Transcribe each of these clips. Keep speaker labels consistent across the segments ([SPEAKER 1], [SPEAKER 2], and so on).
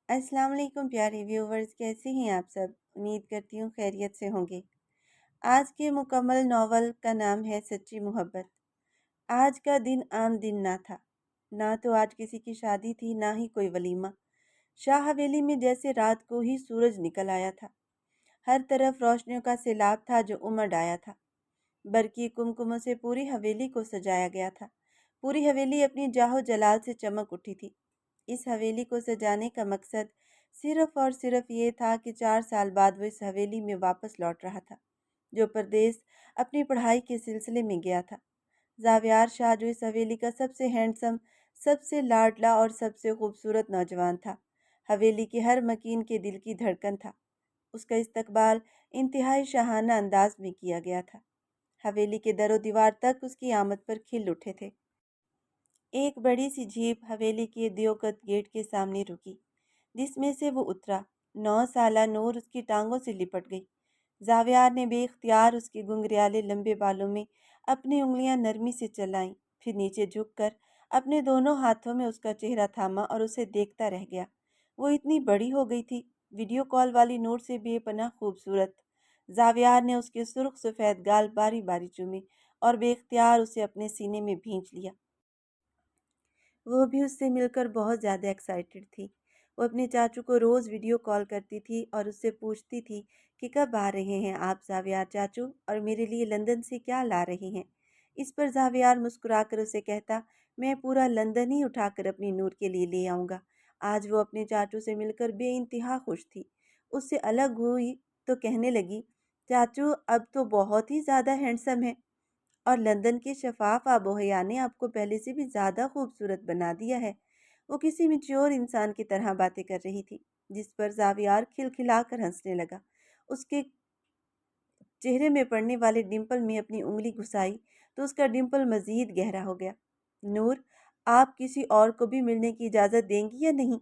[SPEAKER 1] अस्सलाम वालेकुम प्यारे व्यूवर्स, कैसे हैं आप सब। उम्मीद करती हूँ खैरियत से होंगे। आज के मुकम्मल नावल का नाम है सच्ची मोहब्बत। आज का दिन आम दिन ना था। ना तो आज किसी की शादी थी, ना ही कोई वलीमा। शाह हवेली में जैसे रात को ही सूरज निकल आया था। हर तरफ रोशनियों का सैलाब था जो उमड़ आया था। बरकी कुमकुमों से पूरी हवेली को सजाया गया था। पूरी हवेली अपनी जाहो जलाल से चमक उठी थी। इस हवेली को सजाने का मकसद सिर्फ और सिर्फ ये था कि 4 साल बाद वो इस हवेली में वापस लौट रहा था, जो परदेस अपनी पढ़ाई के सिलसिले में गया था। जावियार शाह, जो इस हवेली का सबसे हैंडसम, सबसे लाडला और सबसे खूबसूरत नौजवान था, हवेली के हर मकीन के दिल की धड़कन था। उसका इस्तकबाल इंतहाई शाहाना अंदाज में किया गया था। हवेली के दरो दीवार तक उसकी आमद पर खिल उठे थे। एक बड़ी सी जीप हवेली के दियोकत गेट के सामने रुकी, जिसमें से वो उतरा। 9 साला नूर उसकी टांगों से लिपट गई। जावियार ने बेख्तियार उसके गुंगरियाले लंबे बालों में अपनी उंगलियां नरमी से चलाईं, फिर नीचे झुककर अपने दोनों हाथों में उसका चेहरा थामा और उसे देखता रह गया। वो इतनी बड़ी हो गई थी, वीडियो कॉल वाली नूर से बेपनाह खूबसूरत। जावियार ने उसके सुर्ख सफ़ेद गाल बारी बारी चूमे और बेख्तियार उसे अपने सीने में भींच लिया। वो भी उससे मिलकर बहुत ज़्यादा एक्साइटेड थी। वो अपने चाचू को रोज़ वीडियो कॉल करती थी और उससे पूछती थी कि कब आ रहे हैं आप ज़ावियार चाचू, और मेरे लिए लंदन से क्या ला रहे हैं। इस पर ज़ावियार मुस्कुराकर उसे कहता, मैं पूरा लंदन ही उठाकर अपनी नूर के लिए ले आऊँगा। आज वो अपने चाचू से मिलकर बेइंतहा खुश थी। उससे अलग हुई तो कहने लगी, चाचू अब तो बहुत ही ज़्यादा हैंडसम है, और लंदन की शफाफ आबोहया ने आपको पहले से भी ज़्यादा खूबसूरत बना दिया है। वो किसी मैच्योर इंसान की तरह बातें कर रही थी, जिस पर जावियार खिलखिलाकर हंसने लगा। उसके चेहरे में पड़ने वाले डिंपल में अपनी उंगली घुसाई तो उसका डिंपल मजीद गहरा हो गया। नूर, आप किसी और को भी मिलने की इजाज़त देंगी या नहीं?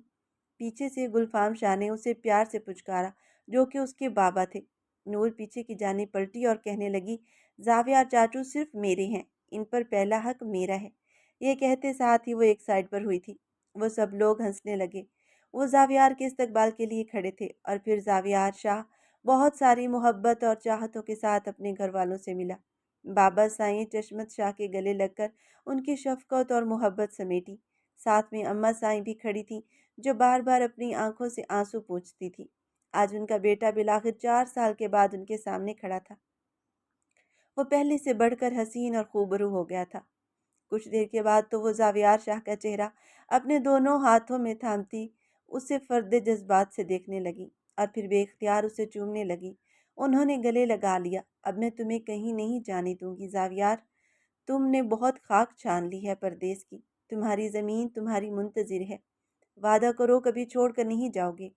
[SPEAKER 1] पीछे से गुलफाम शाह ने उसे प्यार से पुचकारा, जो कि उसके बाबा थे। नूर पीछे की जाने पलटी और कहने लगी, जाविया चाचू सिर्फ मेरे हैं, इन पर पहला हक मेरा है। ये कहते साथ ही वो एक साइड पर हुई थी। वो सब लोग हंसने लगे। वो जावियार के इस्तकबाल के लिए खड़े थे और फिर जावियार शाह बहुत सारी मोहब्बत और चाहतों के साथ अपने घर वालों से मिला। बाबा साईं चशमत शाह के गले लगकर उनकी शफकत और मोहब्बत समेटी। साथ में अम्मा साईं भी खड़ी थी, जो बार बार अपनी आंखों से आंसू पोंछती थी। आज उनका बेटा बिलाखिर 4 साल के बाद उनके सामने खड़ा था। वो पहले से बढ़कर हसीन और खूबरू हो गया था। कुछ देर के बाद तो वो जावियार शाह का चेहरा अपने दोनों हाथों में थामती उसे फर्द जज्बात से देखने लगी और फिर बेख्तियार उसे चूमने लगी। उन्होंने गले लगा लिया। अब मैं तुम्हें कहीं नहीं जाने दूंगी जावियार। तुमने बहुत खाक छान ली है परदेस की। तुम्हारी ज़मीन तुम्हारी मुंतजिर है। वादा करो कभी छोड़ कर नहीं जाओगे।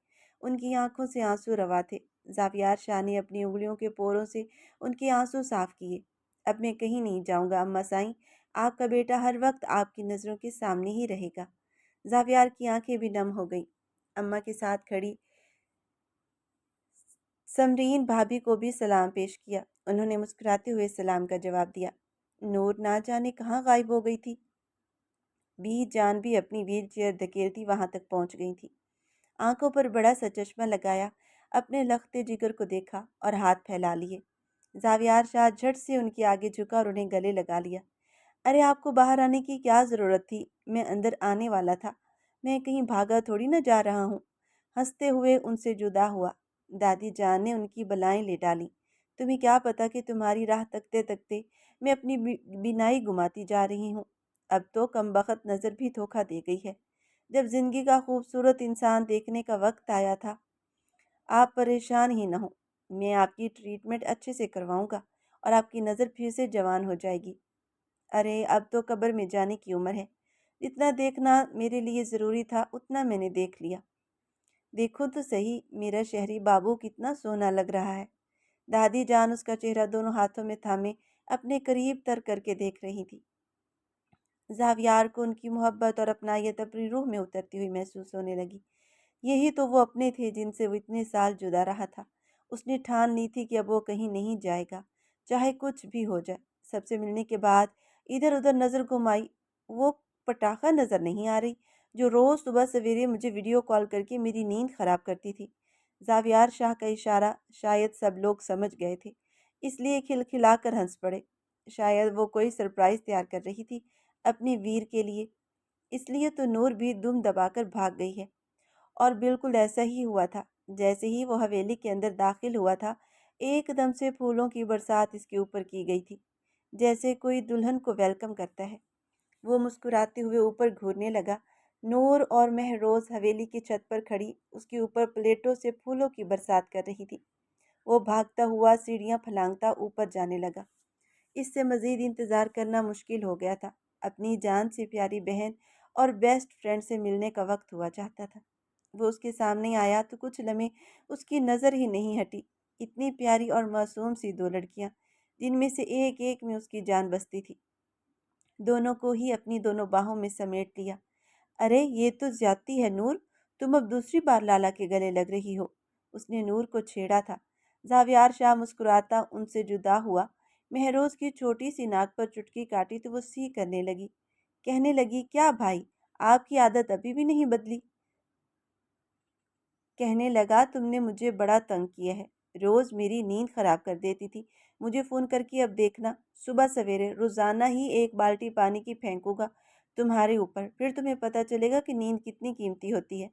[SPEAKER 1] उनकी आंखों से आंसू रवा थे। जावियार शाह ने अपनी उंगलियों के पोरों से उनके आंसू साफ किए। अब मैं कहीं नहीं जाऊंगा अम्मा साईं, आपका बेटा हर वक्त आपकी नज़रों के सामने ही रहेगा। जावियार की आंखें भी नम हो गईं। अम्मा के साथ खड़ी समरीन भाभी को भी सलाम पेश किया। उन्होंने मुस्कुराते हुए सलाम का जवाब दिया। नूर ना जाने कहाँ गायब हो गई थी। बी जान भी अपनी व्हील चेयर धकेलती वहां तक पहुंच गई थी। आंखों पर बड़ा सा चश्मा लगाया, अपने लखते जिगर को देखा और हाथ फैला लिए। जावियार शाह झट से उनके आगे झुका और उन्हें गले लगा लिया। अरे आपको बाहर आने की क्या ज़रूरत थी, मैं अंदर आने वाला था। मैं कहीं भागा थोड़ी न जा रहा हूँ। हंसते हुए उनसे जुदा हुआ। दादी जान ने उनकी बलाएं ले डाली। तुम्हें क्या पता कि तुम्हारी राह तकते तकते मैं अपनी बिनाई गुमाती जा रही हूँ। अब तो कमबख्त नज़र भी धोखा दे गई है। जब जिंदगी का खूबसूरत इंसान देखने का वक्त आया था। आप परेशान ही न हो, मैं आपकी ट्रीटमेंट अच्छे से करवाऊंगा और आपकी नज़र फिर से जवान हो जाएगी। अरे अब तो कब्र में जाने की उम्र है। जितना देखना मेरे लिए ज़रूरी था उतना मैंने देख लिया। देखो तो सही, मेरा शहरी बाबू कितना सोना लग रहा है। दादी जान उसका चेहरा दोनों हाथों में थामे अपने करीब तर करके देख रही थी। जावियार को उनकी मोहब्बत और अपनायत अपनी रूह में उतरती हुई महसूस होने लगी। यही तो वो अपने थे जिनसे वो इतने साल जुदा रहा था। उसने ठान ली थी कि अब वो कहीं नहीं जाएगा, चाहे कुछ भी हो जाए। सबसे मिलने के बाद इधर उधर नज़र घुमाई, वो पटाखा नज़र नहीं आ रही। جو روز صبح سویرے مجھے ویڈیو کال کر کے میری نیند خراب کرتی تھی۔ زاویار شاہ کا اشارہ شاید سب لوگ سمجھ گئے تھے، اس لیے کھلکھلا کر ہنس پڑے۔ شاید وہ کوئی سرپرائز تیار کر رہی تھی اپنی ویر کے لیے، اس لیے تو نور بھی دم دبا کر بھاگ گئی ہے۔ اور بالکل ایسا ہی ہوا تھا۔ جیسے ہی وہ حویلی کے اندر داخل ہوا تھا، ایک دم سے پھولوں کی برسات اس کے اوپر کی گئی تھی، جیسے کوئی دلہن کو ویلکم کرتا ہے۔ وہ مسکراتے ہوئے اوپر گھورنے لگا۔ نور اور مہروز حویلی کی چھت پر کھڑی اس کے اوپر پلیٹوں سے پھولوں کی برسات کر رہی تھی۔ وہ بھاگتا ہوا سیڑھیاں پھلانگتا اوپر جانے لگا۔ اس سے مزید انتظار کرنا مشکل ہو گیا تھا۔ اپنی جان سے پیاری بہن اور بیسٹ فرینڈ سے ملنے کا وقت ہوا چاہتا تھا۔ وہ اس کے سامنے آیا تو کچھ لمحے اس کی نظر ہی نہیں ہٹی۔ اتنی پیاری اور معصوم سی دو لڑکیاں، جن میں سے ایک ایک میں اس کی جان بستی تھی، دونوں کو ہی اپنی دونوں باہوں میں سمیٹ لیا۔ ارے یہ تو زیادتی ہے نور، تم اب دوسری بار لالا کے گلے لگ رہی ہو۔ اس نے نور کو چھیڑا تھا۔ زاویار شاہ مسکراتا ان سے جدا ہوا۔ مہروز کی چھوٹی سی ناک پر چٹکی کاٹی تو وہ سی کرنے لگی، کہنے لگی کیا بھائی، آپ کی عادت ابھی بھی نہیں بدلی؟ کہنے لگا تم نے مجھے بڑا تنگ کیا ہے، روز میری نیند خراب کر دیتی تھی، مجھے فون کر کے اب دیکھنا، صبح سویرے روزانہ ہی ایک بالٹی پانی کی پھینکوں گا تمہارے اوپر، پھر تمہیں پتہ چلے گا کہ نیند کتنی قیمتی ہوتی ہے۔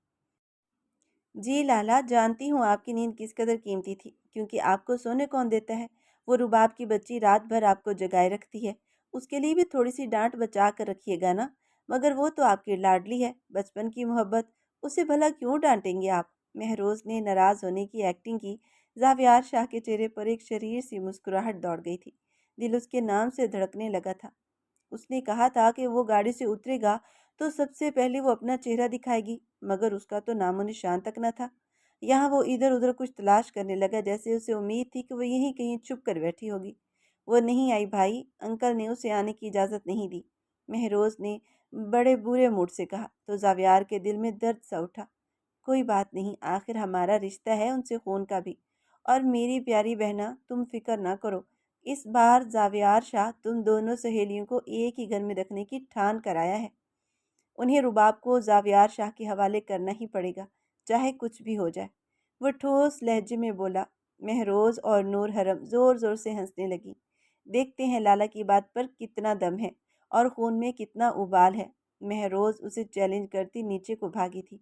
[SPEAKER 1] جی لالا، جانتی ہوں آپ کی نیند کس قدر قیمتی تھی، کیونکہ آپ کو سونے کون دیتا ہے؟ وہ رباب کی بچی رات بھر آپ کو جگائے رکھتی ہے، اس کے لیے بھی تھوڑی سی ڈانٹ بچا کر رکھیے گا نا، مگر وہ تو آپ کی لاڈلی ہے، بچپن کی محبت، اسے بھلا کیوں ڈانٹیں گے آپ؟ مہروز نے ناراض ہونے کی ایکٹنگ کی۔ زاویار شاہ کے چہرے پر ایک شریر سی مسکراہٹ دوڑ گئی تھی، دل اس کے نام سے دھڑکنے لگا تھا۔ اس نے کہا تھا کہ وہ گاڑی سے اترے گا تو سب سے پہلے وہ اپنا چہرہ دکھائے گی، مگر اس کا تو نام و نشان تک نہ تھا۔ یہاں وہ ادھر ادھر کچھ تلاش کرنے لگا، جیسے اسے امید تھی کہ وہ یہیں کہیں چھپ کر بیٹھی ہوگی۔ وہ نہیں آئی بھائی، انکل نے اسے آنے کی اجازت نہیں دی، مہروز نے بڑے برے موڈ سے کہا تو زاویار کے دل میں درد سا اٹھا۔ کوئی بات نہیں، آخر ہمارا رشتہ ہے ان سے خون کا بھی، اور میری پیاری بہنا تم فکر نہ کرو، اس بار زاویار شاہ تم دونوں سہیلیوں کو ایک ہی گھر میں رکھنے کی ٹھان کر آیا ہے۔ انہیں رباب کو زاویار شاہ کے حوالے کرنا ہی پڑے گا، چاہے کچھ بھی ہو جائے، وہ ٹھوس لہجے میں بولا۔ مہروز اور نور حرم زور زور سے ہنسنے لگی۔ دیکھتے ہیں لالا کی بات پر کتنا دم ہے اور خون میں کتنا ابال ہے۔ مہروز اسے چیلنج کرتی نیچے کو بھاگی تھی۔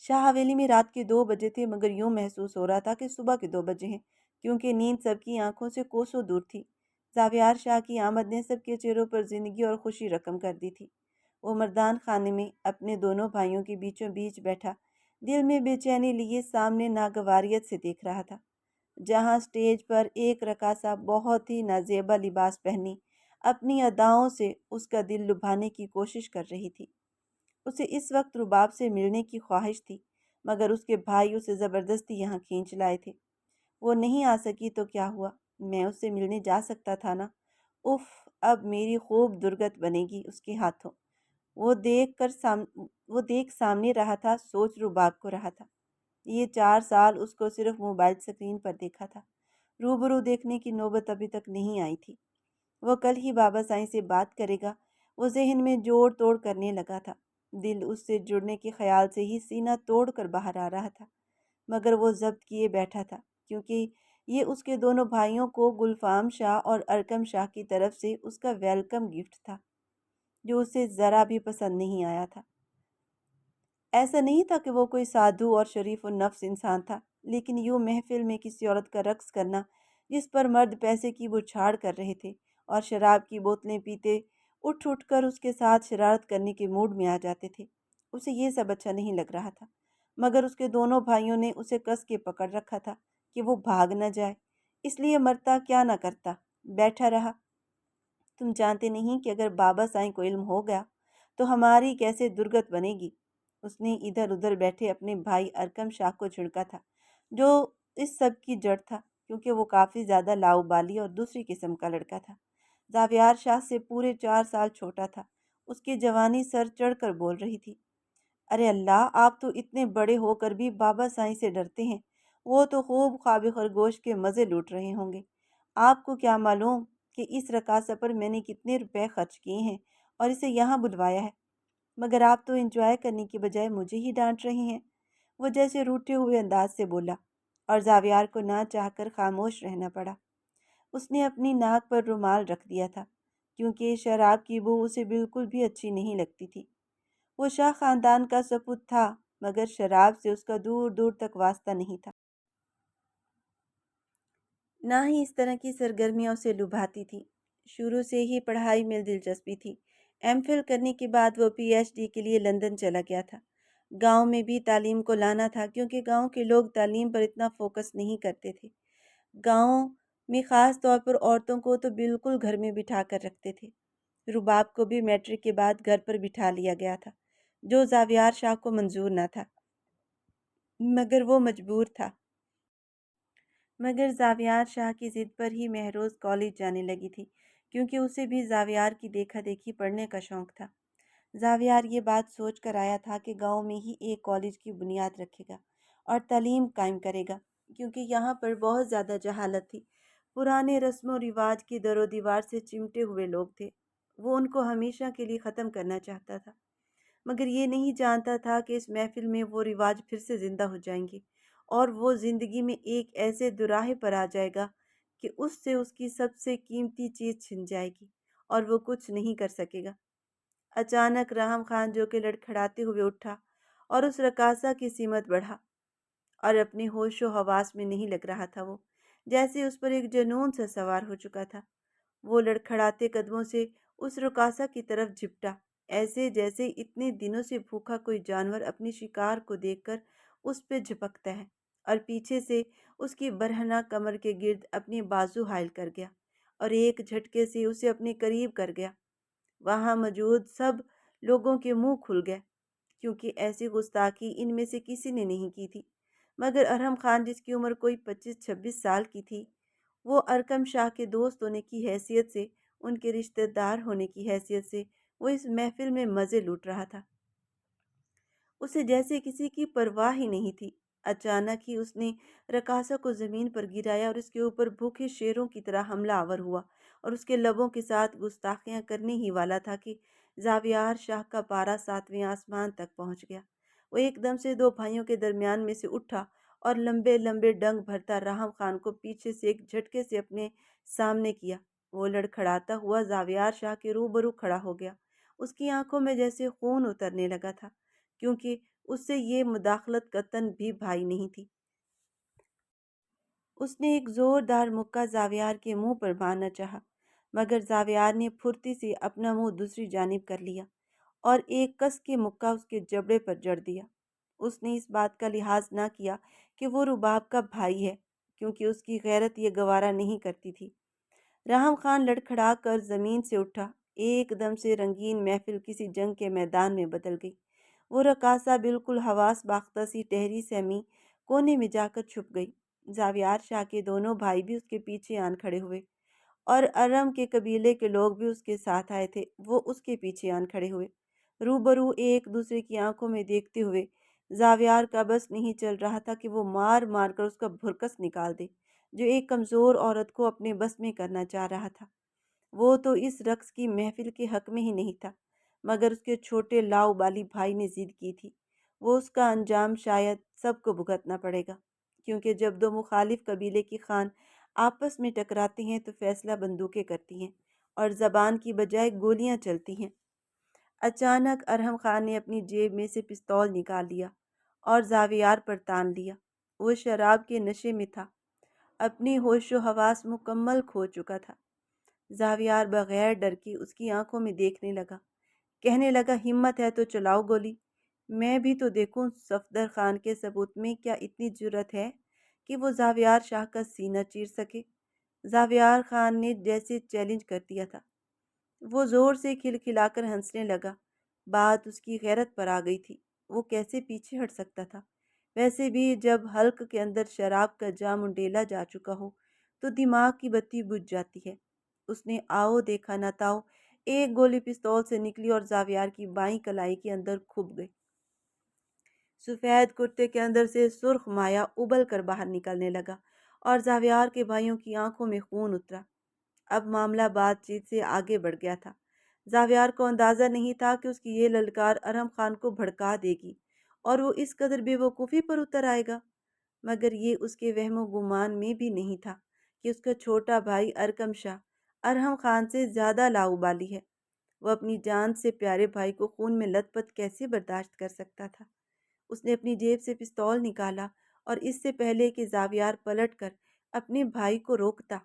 [SPEAKER 1] شاہ حویلی میں رات کے 2 بجے تھے، مگر یوں محسوس ہو رہا تھا کہ صبح کے 2 بجے ہیں، کیونکہ نیند سب کی آنکھوں سے کوسوں دور تھی۔ زاویار شاہ کی آمد نے سب کے چہروں پر زندگی اور خوشی رقم کر دی تھی۔ وہ مردان خانے میں اپنے دونوں بھائیوں کے بیچوں بیچ بیٹھا، دل میں بے چینی لیے سامنے ناگواریت سے دیکھ رہا تھا، جہاں سٹیج پر ایک رقاصہ بہت ہی نازیبا لباس پہنی اپنی اداؤں سے اس کا دل لبھانے کی کوشش کر رہی تھی۔ اسے اس وقت رباب سے ملنے کی خواہش تھی، مگر اس کے بھائی اسے زبردستی یہاں کھینچ لائے تھے۔ وہ نہیں آ سکی تو کیا ہوا، میں اس سے ملنے جا سکتا تھا نا۔ اف، اب میری خوب درگت بنے گی اس کے ہاتھوں۔ وہ دیکھ سامنے رہا تھا، سوچ رباب کو رہا تھا۔ یہ 4 سال اس کو صرف موبائل سکرین پر دیکھا تھا، روبرو دیکھنے کی نوبت ابھی تک نہیں آئی تھی۔ وہ کل ہی بابا سائیں سے بات کرے گا، وہ ذہن میں جوڑ توڑ کرنے لگا تھا۔ دل اس سے جڑنے کے خیال سے ہی سینہ توڑ کر باہر آ رہا تھا، مگر وہ ضبط کیے بیٹھا تھا، کیونکہ یہ اس کے دونوں بھائیوں کو گلفام شاہ اور ارکم شاہ کی طرف سے اس کا ویلکم گفٹ تھا، جو اسے ذرا بھی پسند نہیں آیا تھا۔ ایسا نہیں تھا کہ وہ کوئی سادھو اور شریف النفس انسان تھا، لیکن یوں محفل میں کسی عورت کا رقص کرنا جس پر مرد پیسے کی بچھاڑ کر رہے تھے اور شراب کی بوتلیں پیتے اٹھ اٹھ کر اس کے ساتھ شرارت کرنے کے موڈ میں آ جاتے تھے، اسے یہ سب اچھا نہیں لگ رہا تھا۔ مگر اس کے دونوں بھائیوں نے اسے کس کے پکڑ رکھا تھا کہ وہ بھاگ نہ جائے، اس لیے مرتا کیا نہ کرتا، بیٹھا رہا۔ تم جانتے نہیں کہ اگر بابا سائیں کو علم ہو گیا تو ہماری کیسے درگت بنے گی۔ اس نے ادھر ادھر بیٹھے اپنے بھائی ارکم شاہ کو جھڑکا تھا، جو اس سب کی جڑ تھا، کیونکہ وہ کافی زیادہ لاؤبالی اور دوسری قسم کا لڑکا تھا۔ زاویار شاہ سے پورے 4 سال چھوٹا تھا، اس کی جوانی سر چڑھ کر بول رہی تھی۔ ارے اللہ، آپ تو اتنے بڑے ہو کر بھی بابا سائیں سے ڈرتے ہیں، وہ تو خوب خواب خرگوش کے مزے لوٹ رہے ہوں گے۔ آپ کو کیا معلوم کہ اس رقاصہ پر میں نے کتنے روپے خرچ کیے ہیں اور اسے یہاں بلوایا ہے۔ مگر آپ تو انجوائے کرنے کی بجائے مجھے ہی ڈانٹ رہے ہیں، وہ جیسے روٹھے ہوئے انداز سے بولا، اور زاویار کو نہ چاہ کر خاموش رہنا پڑا۔ اس نے اپنی ناک پر رومال رکھ دیا تھا، کیونکہ شراب کی بو اسے بالکل بھی اچھی نہیں لگتی تھی۔ وہ شاہ خاندان کا سپوت تھا، مگر شراب سے اس کا دور دور تک واسطہ نہیں تھا۔ نہ ہی اس طرح کی سرگرمیاں اسے لبھاتی تھیں۔ شروع سے ہی پڑھائی میں دلچسپی تھی۔ ایم فل کرنے کے بعد وہ پی ایچ ڈی کے لیے لندن چلا گیا تھا۔ گاؤں میں بھی تعلیم کو لانا تھا، کیونکہ گاؤں کے لوگ تعلیم پر اتنا فوکس نہیں کرتے تھے۔ گاؤں میں خاص طور پر عورتوں کو تو بالکل گھر میں بٹھا کر رکھتے تھے۔ رباب کو بھی میٹرک کے بعد گھر پر بٹھا لیا گیا تھا، جو زاویار شاہ کو منظور نہ تھا، مگر وہ مجبور تھا۔ مگر زاویار شاہ کی ضد پر ہی مہروز کالج جانے لگی تھی، کیونکہ اسے بھی زاویار کی دیکھا دیکھی پڑھنے کا شوق تھا۔ زاویار یہ بات سوچ کر آیا تھا کہ گاؤں میں ہی ایک کالج کی بنیاد رکھے گا اور تعلیم قائم کرے گا، کیونکہ یہاں پر بہت زیادہ جہالت تھی۔ پرانے رسم و رواج کی در و دیوار سے چمٹے ہوئے لوگ تھے۔ وہ ان کو ہمیشہ کے لیے ختم کرنا چاہتا تھا، مگر یہ نہیں جانتا تھا کہ اس محفل میں وہ رواج پھر سے زندہ ہو جائیں گے، اور وہ زندگی میں ایک ایسے دوراہے پر آ جائے گا کہ اس سے اس کی سب سے قیمتی چیز چھن جائے گی اور وہ کچھ نہیں کر سکے گا۔ اچانک رحم خان جو کہ لڑکھڑاتے ہوئے اٹھا اور اس رقاصہ کی سمت بڑھا، اور اپنے ہوش و حواس میں نہیں لگ رہا تھا۔ وہ جیسے اس پر ایک جنون سا سوار ہو چکا تھا۔ وہ لڑکھڑاتے قدموں سے اس رقاصہ کی طرف جھپٹا، ایسے جیسے اتنے دنوں سے بھوکا کوئی جانور اپنی شکار کو دیکھ کر اس پہ جھپکتا ہے، اور پیچھے سے اس کی برہنہ کمر کے گرد اپنے بازو حائل کر گیا اور ایک جھٹکے سے اسے اپنے قریب کر گیا۔ وہاں موجود سب لوگوں کے منہ کھل گئے، کیونکہ ایسی گستاخی ان میں سے کسی نے نہیں کی تھی، مگر ارحم خان، جس کی عمر کوئی 25-26 سال کی تھی، وہ ارکم شاہ کے دوست ہونے کی حیثیت سے، ان کے رشتہ دار ہونے کی حیثیت سے، وہ اس محفل میں مزے لوٹ رہا تھا۔ اسے جیسے کسی کی پرواہ ہی نہیں تھی۔ اچانک ہی اس نے رقاصہ کو زمین پر گرایا اور اس کے اوپر بھوکے شیروں کی طرح حملہ آور ہوا، اور اس کے لبوں کے ساتھ گستاخیاں کرنے ہی والا تھا کہ زاویار شاہ کا پارا 7ویں آسمان تک پہنچ گیا۔ وہ ایک دم سے دو بھائیوں کے درمیان میں سے اٹھا اور لمبے لمبے ڈنگ بھرتا راہم خان کو پیچھے سے ایک جھٹکے سے اپنے سامنے کیا۔ وہ لڑکھڑاتا ہوا زاویار شاہ کے روبرو کھڑا ہو گیا۔ اس کی آنکھوں میں جیسے خون اترنے لگا تھا، کیونکہ اس سے یہ مداخلت قطعاً بھی بھائی نہیں تھی۔ اس نے ایک زوردار مکہ زاویار کے منہ پر مارنا چاہا، مگر زاویار نے پھرتی سے اپنا منہ دوسری جانب کر لیا اور ایک کس کے مکہ اس کے جبڑے پر جڑ دیا۔ اس نے اس بات کا لحاظ نہ کیا کہ وہ رباب کا بھائی ہے، کیونکہ اس کی غیرت یہ گوارا نہیں کرتی تھی۔ راہم خان لڑکھڑا کر زمین سے اٹھا۔ ایک دم سے رنگین محفل کسی جنگ کے میدان میں بدل گئی۔ وہ رقاصہ بالکل حواس باختہ سی ٹہری سہمی کونے میں جا کر چھپ گئی۔ زاویار شاہ کے دونوں بھائی بھی اس کے پیچھے آن کھڑے ہوئے، اور ارم کے قبیلے کے لوگ بھی اس کے ساتھ آئے تھے۔ وہ اس کے پیچھے آن کھڑے ہوئے، روبرو ایک دوسرے کی آنکھوں میں دیکھتے ہوئے۔ زاویار کا بس نہیں چل رہا تھا کہ وہ مار مار کر اس کا بھرکس نکال دے، جو ایک کمزور عورت کو اپنے بس میں کرنا چاہ رہا تھا۔ وہ تو اس رقص کی محفل کے حق میں ہی نہیں تھا، مگر اس کے چھوٹے لاؤبالی بھائی نے ضد کی تھی۔ وہ اس کا انجام شاید سب کو بھگتنا پڑے گا، کیونکہ جب دو مخالف قبیلے کی خان آپس میں ٹکراتے ہیں تو فیصلہ بندوقیں کرتی ہیں اور زبان کی بجائے گولیاں چلتی ہیں۔ اچانک ارحم خان نے اپنی جیب میں سے پستول نکال لیا اور زاویار پر تان لیا۔ وہ شراب کے نشے میں تھا، اپنی ہوش و حواس مکمل کھو چکا تھا۔ زاویار بغیر ڈر کے اس کی آنکھوں میں دیکھنے لگا، کہنے لگا، ہمت ہے تو چلاؤ گولی، میں بھی تو دیکھوں صفدر خان کے ثبوت میں کیا اتنی جرأت ہے کہ وہ زاویار شاہ کا سینہ چیر سکے۔ زاویار خان نے جیسے چیلنج کر دیا تھا۔ وہ زور سے کھلکھلا کر ہنسنے لگا۔ بات اس کی غیرت پر آ گئی تھی، وہ کیسے پیچھے ہٹ سکتا تھا؟ ویسے بھی جب حلق کے اندر شراب کا جام انڈیلا جا چکا ہو تو دماغ کی بتی بجھ جاتی ہے۔ اس نے آؤ دیکھا نہ تاؤ ایک گولی پستول سے نکلی اور زاویار کی بائیں کلائی کے اندر کھپ گئی۔ سفید کرتے کے اندر سے سرخ مایا ابل کر باہر نکلنے لگا اور زاویار کے بھائیوں کی آنکھوں میں خون اترا۔ اب معاملہ بات چیت سے آگے بڑھ گیا تھا۔ जावियार को अंदाज़ा नहीं था कि उसकी ये ललकार अरहम खान को भड़का देगी और वो इस कदर बेवकूफ़ी पर उतर आएगा। मगर ये उसके वहमो गुमान में भी नहीं था कि उसका छोटा भाई अरकम शाह अरहम खान से ज़्यादा लाउबाली है। वह अपनी जान से प्यारे भाई को खून में लथपथ कैसे बर्दाश्त कर सकता था। उसने अपनी जेब से पिस्तौल निकाला और इससे पहले कि जावियार पलट कर अपने भाई को रोकता,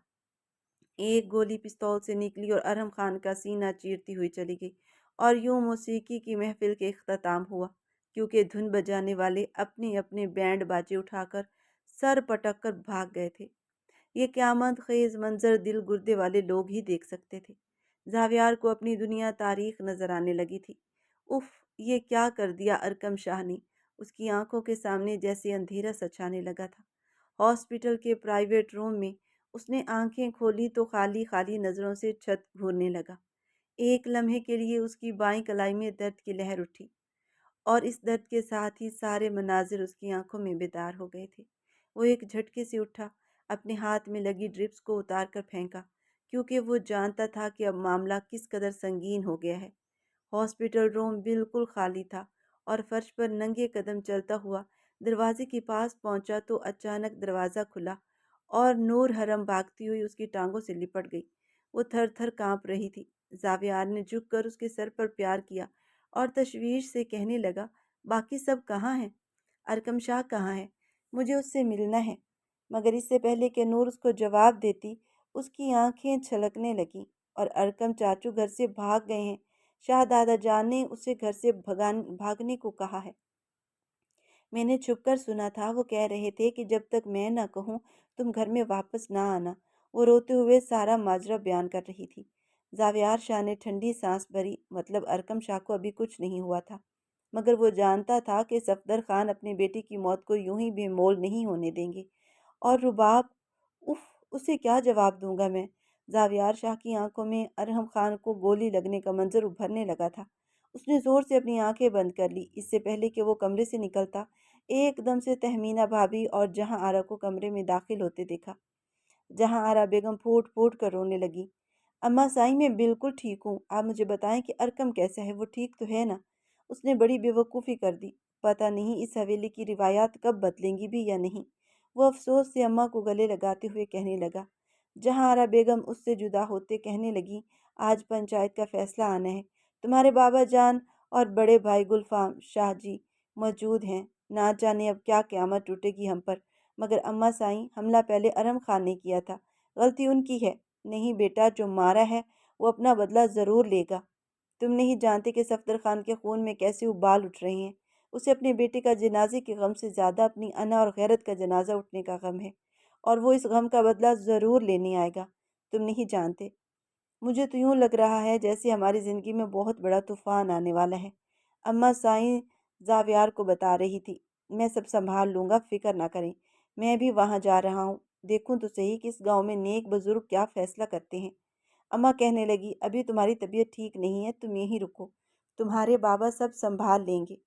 [SPEAKER 1] एक गोली पिस्तौल से निकली और अरहम खान का सीना चीरती हुई चली गई। और यूं मौसीकी की महफिल के इख्तिताम हुआ, क्योंकि धुन बजाने वाले अपने अपने बैंड बाजे उठाकर सर पटक कर भाग गए थे। ये क़यामत ख़ेज़ मंज़र दिल गुर्दे वाले लोग ही देख सकते थे। ज़ावियार को अपनी दुनिया तारीख नज़र आने लगी थी। उफ़! ये क्या कर दिया अरकम शाह ने। उसकी आंखों के सामने जैसे अंधेरा सछाने लगा था। हॉस्पिटल के प्राइवेट रूम में उसने आंखें खोली तो खाली खाली नज़रों से छत घूरने लगा। एक लम्हे के लिए उसकी बाईं कलाई में दर्द की लहर उठी और इस दर्द के साथ ही सारे मनाजिर उसकी आंखों में बेदार हो गए थे। वो एक झटके से उठा, अपने हाथ में लगी ड्रिप्स को उतार कर फेंका, क्योंकि वो जानता था कि अब मामला किस कदर संगीन हो गया है। हॉस्पिटल रूम बिल्कुल खाली था और फर्श पर नंगे कदम चलता हुआ दरवाजे के पास पहुंचा तो अचानक दरवाज़ा खुला और नूर हरम भागती हुई उसकी टांगों से लिपट गई। वो थर थर कांप रही थी। जावियार ने झुककर उसके सर पर प्यार किया और तशवीश से कहने लगा, बाकी सब कहाँ हैं? अरकम शाह कहाँ है? मुझे उससे मिलना है। मगर इससे पहले कि नूर उसको जवाब देती, उसकी आंखें छलकने लगीं। और अरकम चाचू घर से भाग गए हैं। शाहदादा जान ने उसे घर से भागने को कहा है। मैंने छुपकर सुना था, वो कह रहे थे कि जब तक मैं ना कहूँ तुम घर में वापस ना आना। वो रोते हुए सारा माजरा बयान कर रही थी। जावियार शाह ने ठंडी सांस भरी, मतलब अरकम शाह को अभी कुछ नहीं हुआ था। मगर वो जानता था कि सफदर खान अपनी बेटी की मौत को यूं ही बेमोल नहीं होने देंगे। और रुबाब, उफ, उसे क्या जवाब दूंगा मैं। जावियार शाह की आंखों में अरहम खान को गोली लगने का मंजर उभरने लगा था। उसने जोर से अपनी आंखें बंद कर ली। इससे पहले कि वो कमरे से निकलता, एकदम से तहमीना भाभी और जहां आरा को कमरे में दाखिल होते देखा। जहां आरा बेगम फूट फूट कर रोने लगी। अम्मा साईं, मैं बिल्कुल ठीक हूँ, आप मुझे बताएं कि अरकम कैसा है, वो ठीक तो है ना? उसने बड़ी बेवकूफ़ी कर दी। पता नहीं इस हवेली की रिवायात कब बदलेंगी भी या नहीं। वो अफसोस से अम्मा को गले लगाते हुए कहने लगा। जहां आरा बेगम उससे जुदा होते कहने लगी, आज पंचायत का फैसला आना है। तुम्हारे बाबा जान और बड़े भाई गुलफाम शाह जी मौजूद हैं। ना जाने अब क्या क़यामत टूटेगी हम पर। मगर अम्मा साईं, हमला पहले अरम खान ने किया था। गलती उनकी है। नहीं बेटा, जो मारा है वो अपना बदला ज़रूर लेगा। तुम नहीं जानते कि सफदर खान के खून में कैसे उबाल उठ रहे हैं। उसे अपने बेटे का जनाजे के गम से ज़्यादा अपनी अना और गैरत का जनाजा उठने का गम है। और वो इस गम का बदला ज़रूर लेने आएगा। तुम नहीं जानते, मुझे तो यूं लग रहा है जैसे हमारी ज़िंदगी में बहुत बड़ा तूफान आने वाला है। अम्मा साईं जावियार को बता रही थी। मैं सब संभाल लूँगा, फिक्र ना करें। मैं भी वहाँ जा रहा हूँ। देखूँ तो सही कि इस गांव में नेक बुजुर्ग क्या फैसला करते हैं। अम्मा कहने लगी, अभी तुम्हारी तबीयत ठीक नहीं है, तुम यहीं रुको। तुम्हारे बाबा सब संभाल लेंगे।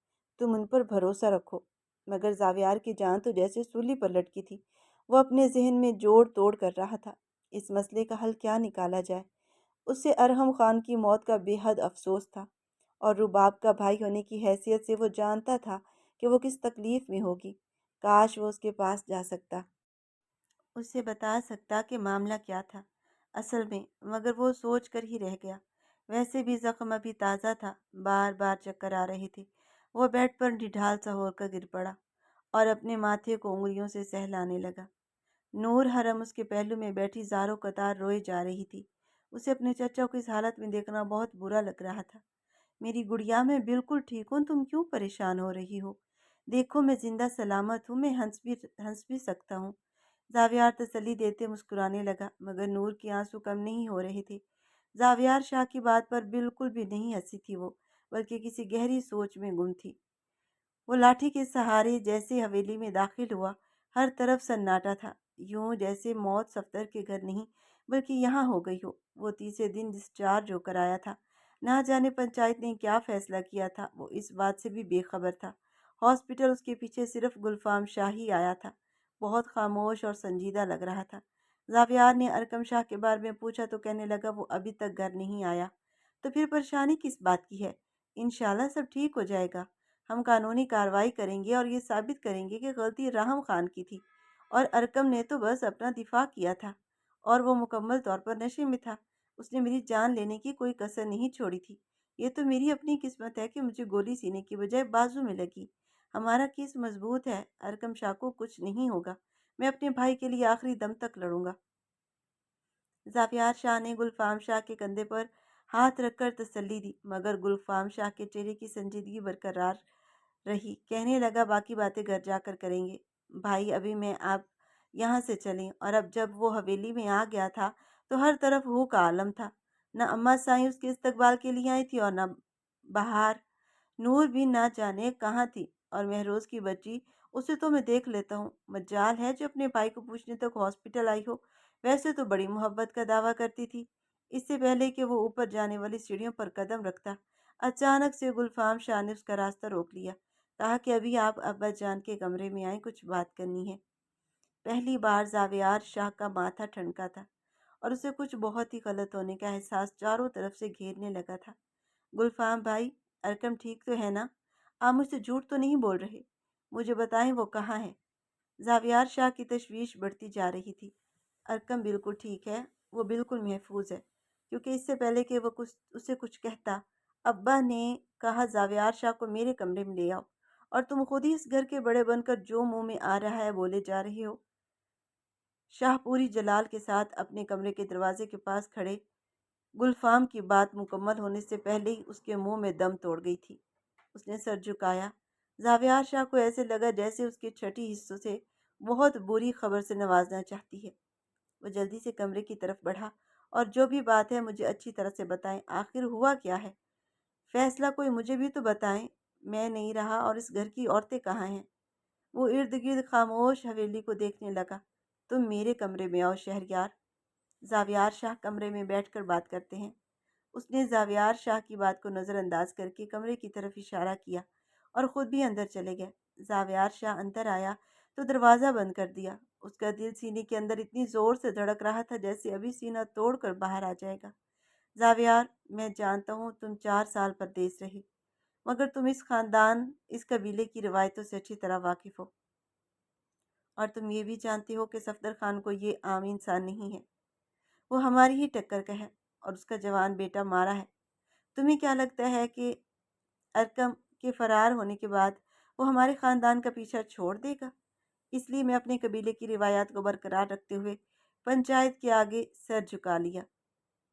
[SPEAKER 1] तुम उन पर भरोसा रखो। मगर जावियार की जान तो जैसे सूली पर लटकी थी। वो अपने जहन में जोड़ तोड़ कर रहा था। इस मसले का हल क्या निकाला जाए। उसे अरहम खान की मौत का बेहद अफसोस था और रुबाब का भाई होने की हैसियत से वो जानता था कि वो किस तकलीफ़ में होगी। काश वो उसके पास जा सकता, उससे बता सकता कि मामला क्या था असल में। मगर वो सोच कर ही रह गया। वैसे भी ज़ख्म अभी ताज़ा था, बार बार चक्कर आ रहे थे। वो बेड पर ढिढाल सा होकर गिर पड़ा और अपने माथे को उंगलियों से सहलाने लगा। नूर हरम उसके पहलू में बैठी ज़ारो कतार रोए जा रही थी। उसे अपने चचा को इस हालत में देखना बहुत बुरा लग रहा था। मेरी गुड़िया, मैं बिल्कुल ठीक हूँ, तुम क्यों परेशान हो रही हो? देखो, मैं जिंदा सलामत हूँ, मैं हंस भी सकता हूँ। जावियार तसल्ली देते मुस्कुराने लगा, मगर नूर के आंसू कम नहीं हो रहे थे। जावियार शाह की बात पर बिल्कुल भी नहीं हंसी थी वो, बल्कि किसी गहरी सोच में गुम थी। वो लाठी के सहारे जैसे हवेली में दाखिल हुआ, हर तरफ सन्नाटा था। यूं जैसे मौत सफदर के घर नहीं बल्कि यहाँ हो गई हो। वो तीसरे दिन डिस्चार्ज होकर आया था। ना जाने पंचायत ने क्या फैसला किया था, वो इस बात से भी बेखबर था। हॉस्पिटल उसके पीछे सिर्फ गुलफाम शाह ही आया था। बहुत खामोश और संजीदा लग रहा था। जावियार ने अरकम शाह के बारे में पूछा तो कहने लगा, वो अभी तक घर नहीं आया। तो फिर परेशानी किस बात की है? इंशाल्लाह सब ठीक हो जाएगा। हम कानूनी कार्रवाई करेंगे और ये साबित करेंगे कि गलती राहम खान की थी और अरकम ने तो बस अपना दिफा किया था और वो मुकम्मल तौर पर नशे में था। उसने मेरी जान लेने की कोई कसर नहीं छोड़ी थी। ये तो मेरी अपनी किस्मत है कि मुझे गोली सीने की बजाय बाजू में लगी। हमारा केस मजबूत है, अरकम शाह को कुछ नहीं होगा। मैं अपने भाई के लिए आखिरी दम तक लड़ूंगा। ज़ाफियार शाह ने गुलफाम शाह के कंधे पर हाथ रखकर तसल्ली दी, मगर गुलफाम शाह के चेहरे की संजीदगी बरकरार रही। कहने लगा, बाकी बातें घर जाकर करेंगे। भाई, अभी मैं आप यहाँ से चलें। और अब जब वो हवेली में आ गया था तो हर तरफ हू का आलम था। न अम्मा साई उसके इस्तकबाल के लिए आई थी और न बाहर नूर भी ना जाने कहाँ थी। और महरोज की बच्ची, उसे तो मैं देख लेता हूँ, मजाल है जो अपने भाई को पूछने तक हॉस्पिटल आई हो। वैसे तो बड़ी मोहब्बत का दावा करती थी। इससे पहले कि वो ऊपर जाने वाली सीढ़ियों पर कदम रखता, अचानक से गुलफाम शाह ने उसका रास्ता रोक लिया। कहा कि अभी आप अब्बा जान के कमरे में आए, कुछ बात करनी है। पहली बार जावियार शाह का माथा ठनका था और उसे कुछ बहुत ही गलत होने का एहसास चारों तरफ से घेरने लगा था। गुलफाम भाई, अरकम ठीक तो है ना? आप मुझसे झूठ तो नहीं बोल रहे? मुझे बताएं वो कहाँ है? जावियार शाह की तशवीश बढ़ती जा रही थी। अरकम बिल्कुल ठीक है, वो बिल्कुल महफूज है। क्योंकि इससे पहले कि वो कुछ कहता, अब्बा ने कहा, जावियार शाह को मेरे कमरे में ले आओ। और तुम खुद ही इस घर के बड़े बनकर जो मुंह में आ रहा है बोले जा रहे हो। शाह पूरी जलाल के साथ अपने कमरे के दरवाजे के पास खड़े गुलफाम की बात मुकम्मल होने से पहले ही उसके मुंह में दम तोड़ गई थी। उसने सर झुकाया। जावियार शाह को ऐसे लगा जैसे उसके छठी हिस्सों से बहुत बुरी खबर से नवाजना चाहती है। वो जल्दी से कमरे की तरफ बढ़ा। और जो भी बात है मुझे अच्छी तरह से बताएं, आखिर हुआ क्या है? फैसला कोई मुझे भी तो बताएं। मैं नहीं रहा और इस घर की औरतें कहाँ हैं? वो इर्द गिर्द खामोश हवेली को देखने लगा। तुम मेरे कमरे में आओ शहरयार। जावियार शाह कमरे में बैठकर बात करते हैं। उसने जावियार शाह की बात को नज़रअंदाज करके कमरे की तरफ इशारा किया और ख़ुद भी अंदर चले गए। जावियार शाह अंदर आया तो दरवाज़ा बंद कर दिया। उसका दिल सीने के अंदर इतनी ज़ोर से धड़क रहा था जैसे अभी सीना तोड़कर बाहर आ जाएगा। जावियार, मैं जानता हूँ तुम 4 साल परदेस रहे, मगर तुम इस ख़ानदान, इस कबीले की रवायतों से अच्छी तरह वाकिफ़ हो। और तुम ये भी जानते हो कि सफदर खान को ये आम इंसान नहीं है। वो हमारी ही टक्कर का है और उसका जवान बेटा मारा है। तुम्हें क्या लगता है कि अरकम के फरार होने के बाद वो हमारे ख़ानदान का पीछा छोड़ देगा? इसलिए मैं अपने कबीले की रिवायात को बरकरार रखते हुए पंचायत के आगे सर झुका लिया,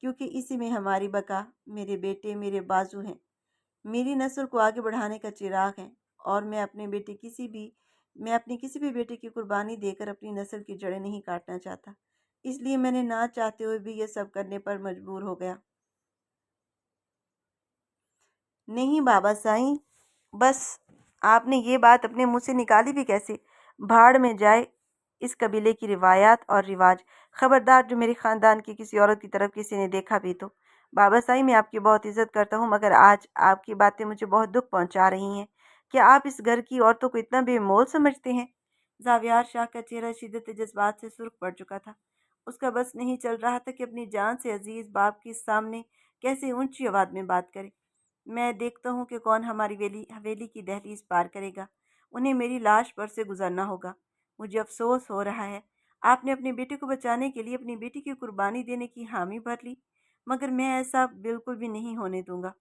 [SPEAKER 1] क्योंकि इसी में हमारी बका, मेरे बेटे मेरे बाजू हैं, मेरी नस्ल को आगे बढ़ाने का चिराग हैं। और मैं अपने किसी भी बेटे की कुर्बानी देकर अपनी नस्ल की जड़ें नहीं काटना चाहता। इसलिए मैंने ना चाहते हुए भी ये सब करने पर मजबूर हो गया। नहीं बाबा साईं, बस आपने ये बात अपने मुंह से निकाली भी कैसे? भाड़ में जाए इस कबीले की रिवायात और रिवाज। खबरदार, जो मेरे ख़ानदान की किसी औरत की तरफ किसी ने देखा भी तो। बाबा साईं, मैं आपकी बहुत इज्जत करता हूँ, मगर आज आपकी बातें मुझे बहुत दुख पहुँचा रही हैं। क्या आप इस घर की औरतों को इतना बेमोल समझते हैं? जावियार शाह का चेहरा शिद्दत जज्बात से सुर्ख पड़ चुका था। उसका बस नहीं चल रहा था कि अपनी जान से अजीज बाप के सामने कैसे ऊंची आवाज में बात करे। मैं देखता हूँ कि कौन हमारी हवेली की दहलीज पार करेगा। उन्हें मेरी लाश पर से गुजरना होगा। मुझे अफसोस हो रहा है, आपने अपने बेटे को बचाने के लिए अपनी बेटी की कुर्बानी देने की हामी भर ली, मगर मैं ऐसा बिल्कुल भी नहीं होने दूंगा।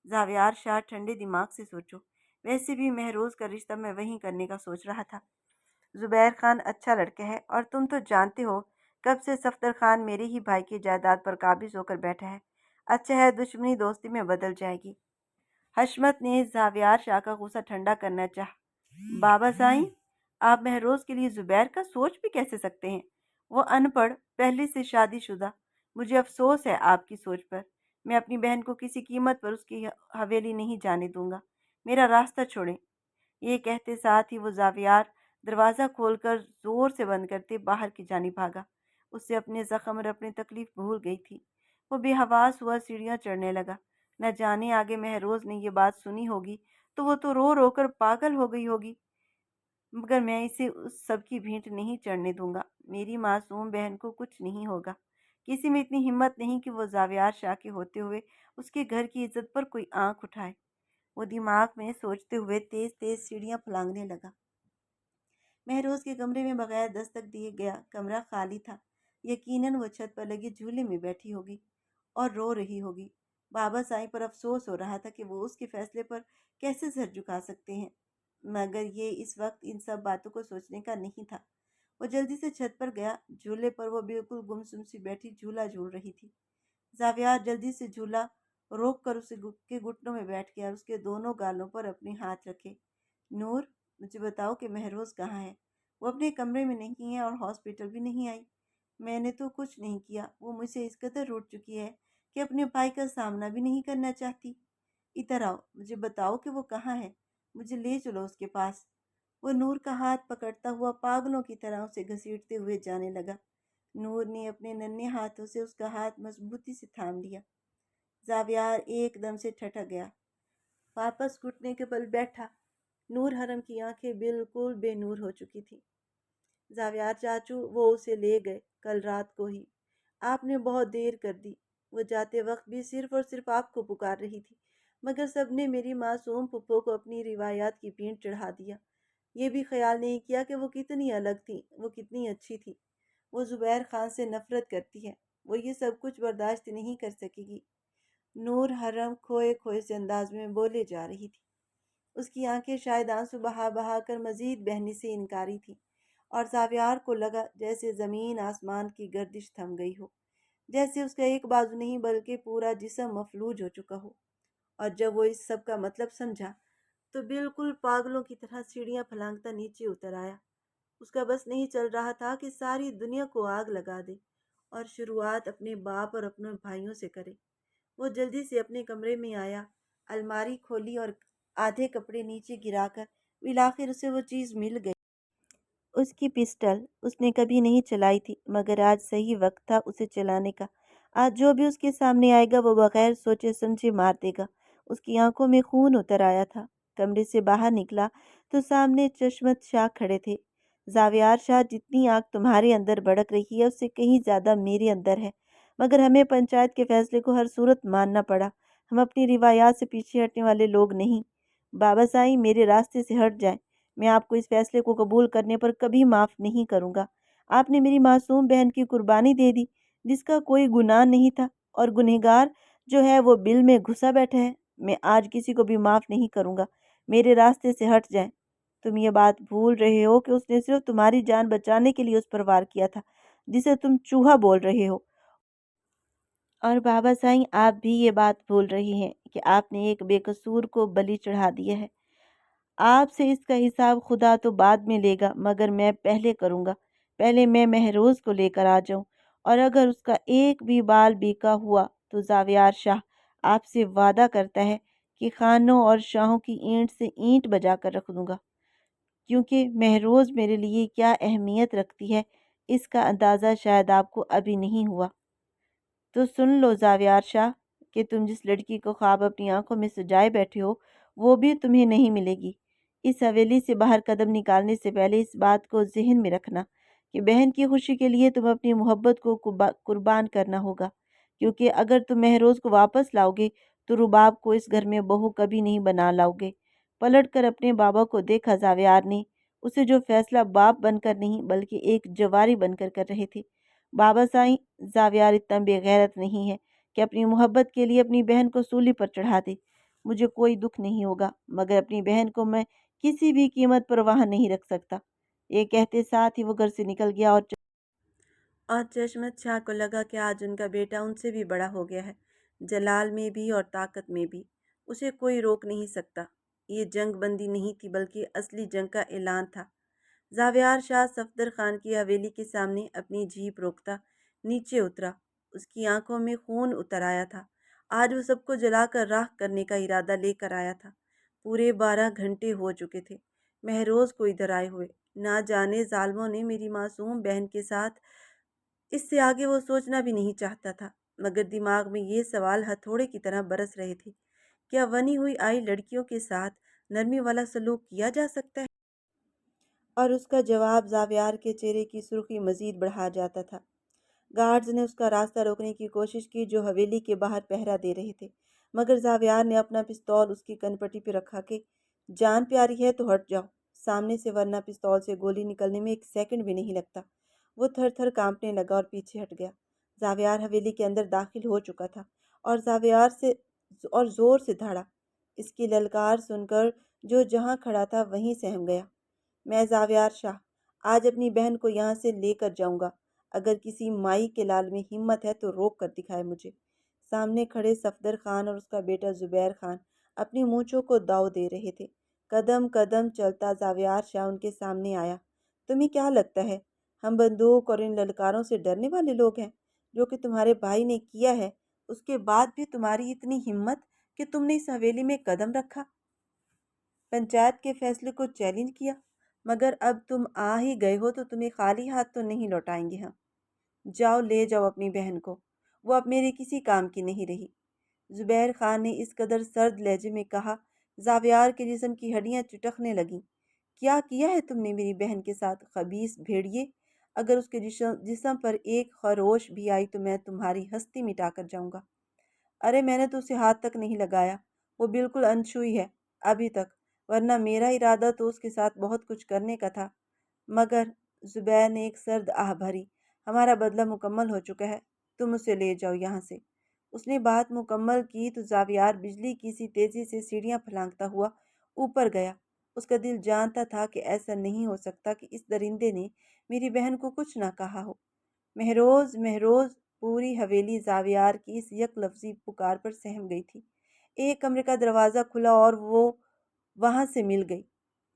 [SPEAKER 1] जावियार शाह, ठंडे दिमाग से सोचो। वैसे भी महरोज का रिश्ता मैं वहीं करने का सोच रहा था। जुबैर खान अच्छा लड़का है और तुम तो जानते हो कब से सफदर खान मेरे ही भाई की जायदाद पर काबिज होकर बैठा है। अच्छा है, दुश्मनी दोस्ती में बदल जाएगी। हशमत ने जावियार शाह का गुस्सा ठंडा करना चाहा। बाबा साईं, आप महरोज के लिए जुबैर का सोच भी कैसे सकते हैं? वो अनपढ़, पहले से शादीशुदा। मुझे अफसोस है आपकी सोच पर। मैं अपनी बहन को किसी कीमत पर उसकी हवेली नहीं जाने दूंगा। मेरा रास्ता छोड़ें। ये कहते साथ ही वो जावियार दरवाज़ा खोलकर जोर से बंद करते बाहर की जानिब भागा। उससे अपने जख्म और अपनी तकलीफ भूल गई थी। वो बेहवास हुआ सीढ़ियाँ चढ़ने लगा। न जाने आगे महरोज ने ये बात सुनी होगी तो वो तो रो रो कर पागल हो गई होगी, मगर मैं इसे उस सब की भेंट नहीं चढ़ने दूंगा। मेरी मासूम बहन को कुछ नहीं होगा। किसी में इतनी हिम्मत नहीं कि वो जावियार शाह के होते हुए उसके घर की इज्जत पर कोई आंख उठाए। वो दिमाग में सोचते हुए तेज तेज सीढ़ियां फलांगने लगा। महरोज के कमरे में बगैर दस्तक दिए गया कमरा खाली था। यकीनन वो छत पर लगे झूले में बैठी होगी और रो रही होगी। बाबा साईं पर अफसोस हो रहा था कि वो उसके फैसले पर कैसे सर झुका सकते हैं, मगर ये इस वक्त इन सब बातों को सोचने का नहीं था। वो जल्दी से छत पर गया। झूले पर वो बिल्कुल गुमसुम सी बैठी झूला झूल रही थी। जावियार जल्दी से झूला रोक कर उसे के घुटनों में बैठ गया और उसके दोनों गालों पर अपने हाथ रखे। नूर, मुझे बताओ कि महरोज कहाँ है? वो अपने कमरे में नहीं है और हॉस्पिटल भी नहीं आई। मैंने तो कुछ नहीं किया। वो मुझसे इस कदर रूठ चुकी है कि अपने भाई का सामना भी नहीं करना चाहती। इधर आओ, मुझे बताओ कि वो कहाँ है। मुझे ले चलो उसके पास। वो नूर का हाथ पकड़ता हुआ पागलों की तरह उसे घसीटते हुए जाने लगा। नूर ने अपने नन्हे हाथों से उसका हाथ मजबूती से थाम लिया। जावियार एकदम से ठठक गया, वापस घुटने के बल बैठा। नूर हरम की आंखें बिल्कुल बेनूर हो चुकी थी। जावियार चाचू, वो उसे ले गए कल रात को ही। आपने बहुत देर कर दी। वो जाते वक्त भी सिर्फ और सिर्फ आपको पुकार रही थी, मगर सबने मेरी मासूम पुप्पो को अपनी रिवायात की पीठ चढ़ा दिया। ये भी ख्याल नहीं किया कि वो कितनी अलग थी, वो कितनी अच्छी थी। वो जुबैर खान से नफरत करती है। वो ये सब कुछ बर्दाश्त नहीं कर सकेगी। नूर हरम खोए खोए से अंदाज में बोले जा रही थी। उसकी आंखें शायद आंसू बहा बहा कर मजीद बहने से इनकारी थी, और जावियार को लगा जैसे ज़मीन आसमान की गर्दिश थम गई हो, जैसे उसका एक बाजू नहीं बल्कि पूरा जिस्म मफलूज हो चुका हो। और जब वो इस सब का मतलब समझा तो बिल्कुल पागलों की तरह सीढ़ियां फलांगता नीचे उतर आया। उसका बस नहीं चल रहा था कि सारी दुनिया को आग लगा दे और शुरुआत अपने बाप और अपने भाइयों से करे। वो जल्दी से अपने कमरे में आया, अलमारी खोली और आधे कपड़े नीचे गिराकर बिलाखिर उसे वो चीज़ मिल गई। उसकी पिस्टल उसने कभी नहीं चलाई थी, मगर आज सही वक्त था उसे चलाने का। आज जो भी उसके सामने आएगा वो बगैर सोचे समझे मार देगा। उसकी आंखों में खून उतर आया था। कमरे से बाहर निकला तो सामने चश्मत शाह खड़े थे। जावियार शाह, जितनी आग तुम्हारे अंदर भड़क रही है उससे कहीं ज्यादा मेरे अंदर है, मगर हमें पंचायत के फैसले को हर सूरत मानना पड़ा। हम अपनी रिवायात से पीछे हटने वाले लोग नहीं। बाबा साईं, मेरे रास्ते से हट जाए। मैं आपको इस फैसले को कबूल करने पर कभी माफ़ नहीं करूँगा। आपने मेरी मासूम बहन की कुर्बानी दे दी, जिसका कोई गुनाह नहीं था, और गुनहगार जो है वो बिल में घुसा बैठा है। मैं आज किसी को भी माफ़ नहीं करूँगा। मेरे रास्ते से हट जाएं। तुम ये बात भूल रहे हो कि उसने सिर्फ तुम्हारी जान बचाने के लिए उस पर वार किया था, जिसे तुम चूहा बोल रहे हो। और बाबा साईं, आप भी ये बात भूल रही हैं कि आपने एक बेकसूर को बलि चढ़ा दिया है। आपसे इसका हिसाब खुदा तो बाद में लेगा, मगर मैं पहले करूँगा। पहले मैं महरोज को लेकर आ जाऊँ, और अगर उसका एक भी बाल बीका हुआ तो जावियार शाह आपसे वादा करता है कि खानों और शाहों की ईंट से ईंट बजा कर रख दूंगा। क्योंकि महरोज मेरे लिए क्या अहमियत रखती है, इसका अंदाज़ा शायद आपको अभी नहीं हुआ। तो सुन लो जावियार शाह, कि तुम जिस लड़की को ख्वाब अपनी आंखों में सजाए बैठे हो वो भी तुम्हें नहीं मिलेगी। इस हवेली से बाहर कदम निकालने से पहले इस बात को जहन में रखना कि बहन की खुशी के लिए तुम अपनी मोहब्बत को कुर्बान करना होगा। क्योंकि अगर तुम महरोज को वापस लाओगे तो रुबाब को इस घर में बहू कभी नहीं बना लाओगे। पलट कर अपने बाबा को देखा जावियार ने। उसे जो फैसला बाप बनकर नहीं बल्कि एक जवारी बनकर कर रहे थे। बाबा साईं, जावियार इतना बेगैरत नहीं है कि अपनी मोहब्बत के लिए अपनी बहन को सूली पर चढ़ा दे। मुझे कोई दुख नहीं होगा, मगर अपनी बहन को मैं किसी भी कीमत पर वहाँ नहीं रख सकता। ये कहते साथ ही वो घर से निकल गया। और चश्मत शाह को लगा कि आज उनका बेटा उनसे भी बड़ा हो गया है, जलाल में भी और ताकत में भी। उसे कोई रोक नहीं सकता। ये जंग बंदी नहीं थी बल्कि असली जंग का ऐलान था। जावियार शाह सफदर खान की हवेली के सामने अपनी जीप रोकता नीचे उतरा। उसकी आंखों में खून उतर आया था। आज वो सबको जलाकर राख करने का इरादा लेकर आया था। पूरे 12 घंटे हो चुके थे महरोज को इधर आए हुए। ना जाने जालमों ने मेरी मासूम बहन के साथ। इससे आगे वो सोचना भी नहीं चाहता था, मगर दिमाग में ये सवाल हथौड़े की तरह बरस रहे थे। क्या बनी हुई आई लड़कियों के साथ नरमी वाला सलूक किया जा सकता है? और उसका जवाब जावियार के चेहरे की सुर्खी मजीद बढ़ा जाता था। گارڈز نے اس کا راستہ روکنے کی کوشش کی جو حویلی کے باہر پہرا دے رہے تھے، مگر زاویار نے اپنا پستول اس کی کنپٹی پہ رکھا کہ جان پیاری ہے تو ہٹ جاؤ سامنے سے، ورنہ پستول سے گولی نکلنے میں ایک سیکنڈ بھی نہیں لگتا۔ وہ تھر تھر کانپنے لگا اور پیچھے ہٹ گیا۔ زاویار حویلی کے اندر داخل ہو چکا تھا اور زور سے دھاڑا۔ اس کی للکار سن کر جو جہاں کھڑا تھا وہیں سہم گیا۔ میں زاویار شاہ آج اپنی بہن کو یہاں سے لے کر جاؤں گا، اگر کسی مائی کے لال میں ہمت ہے تو روک کر دکھائے مجھے۔ سامنے کھڑے صفدر خان اور اس کا بیٹا زبیر خان اپنی مونچھوں کو داؤ دے رہے تھے۔ قدم قدم چلتا زاویار شاہ ان کے سامنے آیا۔ تمہیں کیا لگتا ہے ہم بندوق اور ان للکاروں سے ڈرنے والے لوگ ہیں؟ جو کہ تمہارے بھائی نے کیا ہے، اس کے بعد بھی تمہاری اتنی ہمت کہ تم نے اس حویلی میں قدم رکھا، پنچایت کے فیصلے کو چیلنج کیا؟ مگر اب تم آ ہی گئے ہو تو تمہیں خالی ہاتھ تو نہیں لوٹائیں گے ہم۔ جاؤ لے جاؤ اپنی بہن کو، وہ اب میرے کسی کام کی نہیں رہی۔ زبیر خان نے اس قدر سرد لہجے میں کہا، زاویار کے جسم کی ہڈیاں چٹکنے لگیں۔ کیا کیا ہے تم نے میری بہن کے ساتھ، خبیث بھیڑیے؟ اگر اس کے جسم پر ایک خروش بھی آئی تو میں تمہاری ہستی مٹا کر جاؤں گا۔ ارے میں نے تو اسے ہاتھ تک نہیں لگایا، وہ بالکل انچھوئی ہے ابھی تک، ورنہ میرا ارادہ تو اس کے ساتھ بہت کچھ کرنے کا تھا۔ مگر زبیر نے ایک سرد آہ بھری، ہمارا بدلہ مکمل ہو چکا ہے، تم اسے لے جاؤ یہاں سے۔ اس نے بات مکمل کی تو زاویار بجلی کی سی تیزی سے سیڑھیاں پھلانگتا ہوا اوپر گیا۔ اس کا دل جانتا تھا کہ ایسا نہیں ہو سکتا کہ اس درندے نے میری بہن کو کچھ نہ کہا ہو۔ مہروز مہروز، پوری حویلی زاویار کی اس یک لفظی پکار پر سہم گئی تھی۔ ایک کمرے کا دروازہ کھلا اور وہ وہاں سے مل گئی۔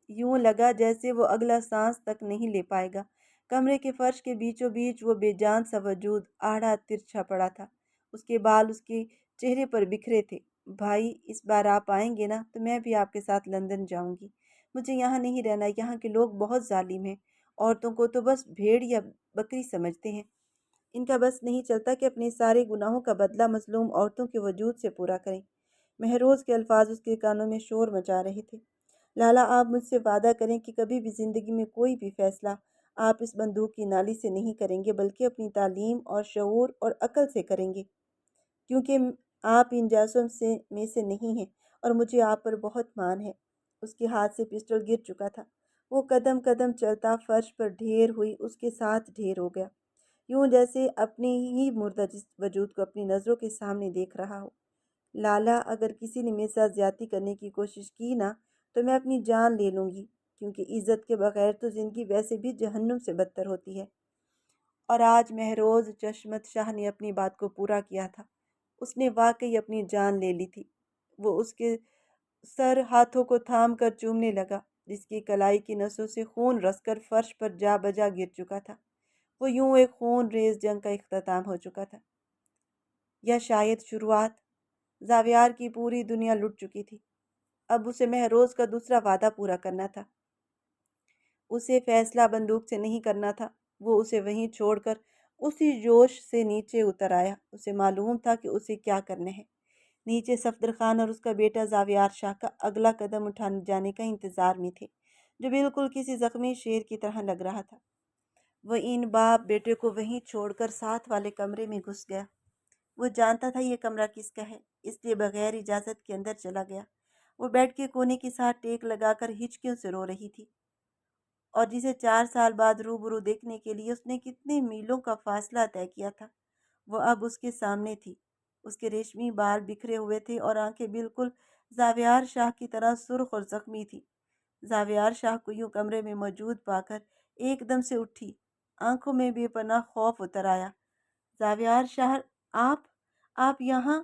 [SPEAKER 1] یوں لگا جیسے وہ اگلا سانس تک نہیں لے پائے گا۔ کمرے کے فرش کے بیچوں بیچ وہ بے جان سا وجود آڑا ترچھا پڑا تھا۔ اس کے بال اس کے چہرے پر بکھرے تھے۔ بھائی، اس بار آپ آئیں گے نا تو میں بھی آپ کے ساتھ لندن جاؤں گی۔ مجھے یہاں نہیں رہنا، یہاں کے لوگ بہت ظالم ہیں، عورتوں کو تو بس بھیڑ یا بکری سمجھتے ہیں۔ ان کا بس نہیں چلتا کہ اپنے سارے گناہوں کا بدلہ مظلوم عورتوں کے وجود سے پورا کریں۔ مہروز کے الفاظ اس کے کانوں میں شور مچا رہے تھے۔ لالا، آپ مجھ سے وعدہ کریں کہ کبھی بھی زندگی میں کوئی بھی فیصلہ آپ اس بندوق کی نالی سے نہیں کریں گے، بلکہ اپنی تعلیم اور شعور اور عقل سے کریں گے، کیونکہ آپ ان جاسوں میں سے نہیں ہیں اور مجھے آپ پر بہت مان ہے۔ اس کے ہاتھ سے پسٹل گر چکا تھا۔ وہ قدم قدم چلتا فرش پر ڈھیر ہوئی اس کے ساتھ ڈھیر ہو گیا، یوں جیسے اپنے ہی مردہ وجود کو اپنی نظروں کے سامنے دیکھ رہا ہو۔ لالا، اگر کسی نے میرے ساتھ زیادتی کرنے کی کوشش کی نا تو میں اپنی جان لے لوں گی، کیونکہ عزت کے بغیر تو زندگی ویسے بھی جہنم سے بدتر ہوتی ہے۔ اور آج مہروز چشمت شاہ نے اپنی بات کو پورا کیا تھا۔ اس نے واقعی اپنی جان لے لی تھی۔ وہ اس کے سر ہاتھوں کو تھام کر چومنے لگا، جس کی کلائی کی نسوں سے خون رس کر فرش پر جا بجا گر چکا تھا۔ وہ یوں ایک خون ریز جنگ کا اختتام ہو چکا تھا، یا شاید شروعات۔ زاویار کی پوری دنیا لٹ چکی تھی۔ اب اسے مہروز کا دوسرا وعدہ پورا کرنا تھا۔ اسے فیصلہ بندوق سے نہیں کرنا تھا۔ وہ اسے وہیں چھوڑ کر اسی جوش سے نیچے اتر آیا۔ اسے معلوم تھا کہ اسے کیا کرنے ہے۔ نیچے صفدر خان اور اس کا بیٹا زاویار شاہ کا اگلا قدم اٹھانے جانے کا انتظار میں تھے، جو بالکل کسی زخمی شیر کی طرح لگ رہا تھا۔ وہ ان باپ بیٹے کو وہیں چھوڑ کر ساتھ والے کمرے میں گھس گیا۔ وہ جانتا تھا یہ کمرہ کس کا ہے، اس لیے بغیر اجازت کے اندر چلا گیا۔ وہ بیڈ کے کونے کے ساتھ ٹیک لگا کر ہچکیوں سے رو رہی تھی، اور جسے 4 سال بعد روبرو دیکھنے کے لیے اس نے کتنے میلوں کا فاصلہ طے کیا تھا، وہ اب اس کے سامنے تھی۔ اس کے ریشمی بال بکھرے ہوئے تھے اور آنکھیں بالکل زاویار شاہ کی طرح سرخ اور زخمی تھی۔ زاویار شاہ کو یوں کمرے میں موجود پا کر ایک دم سے اٹھی، آنکھوں میں بے پناہ خوف اتر آیا۔ زاویار شاہ، آپ یہاں؟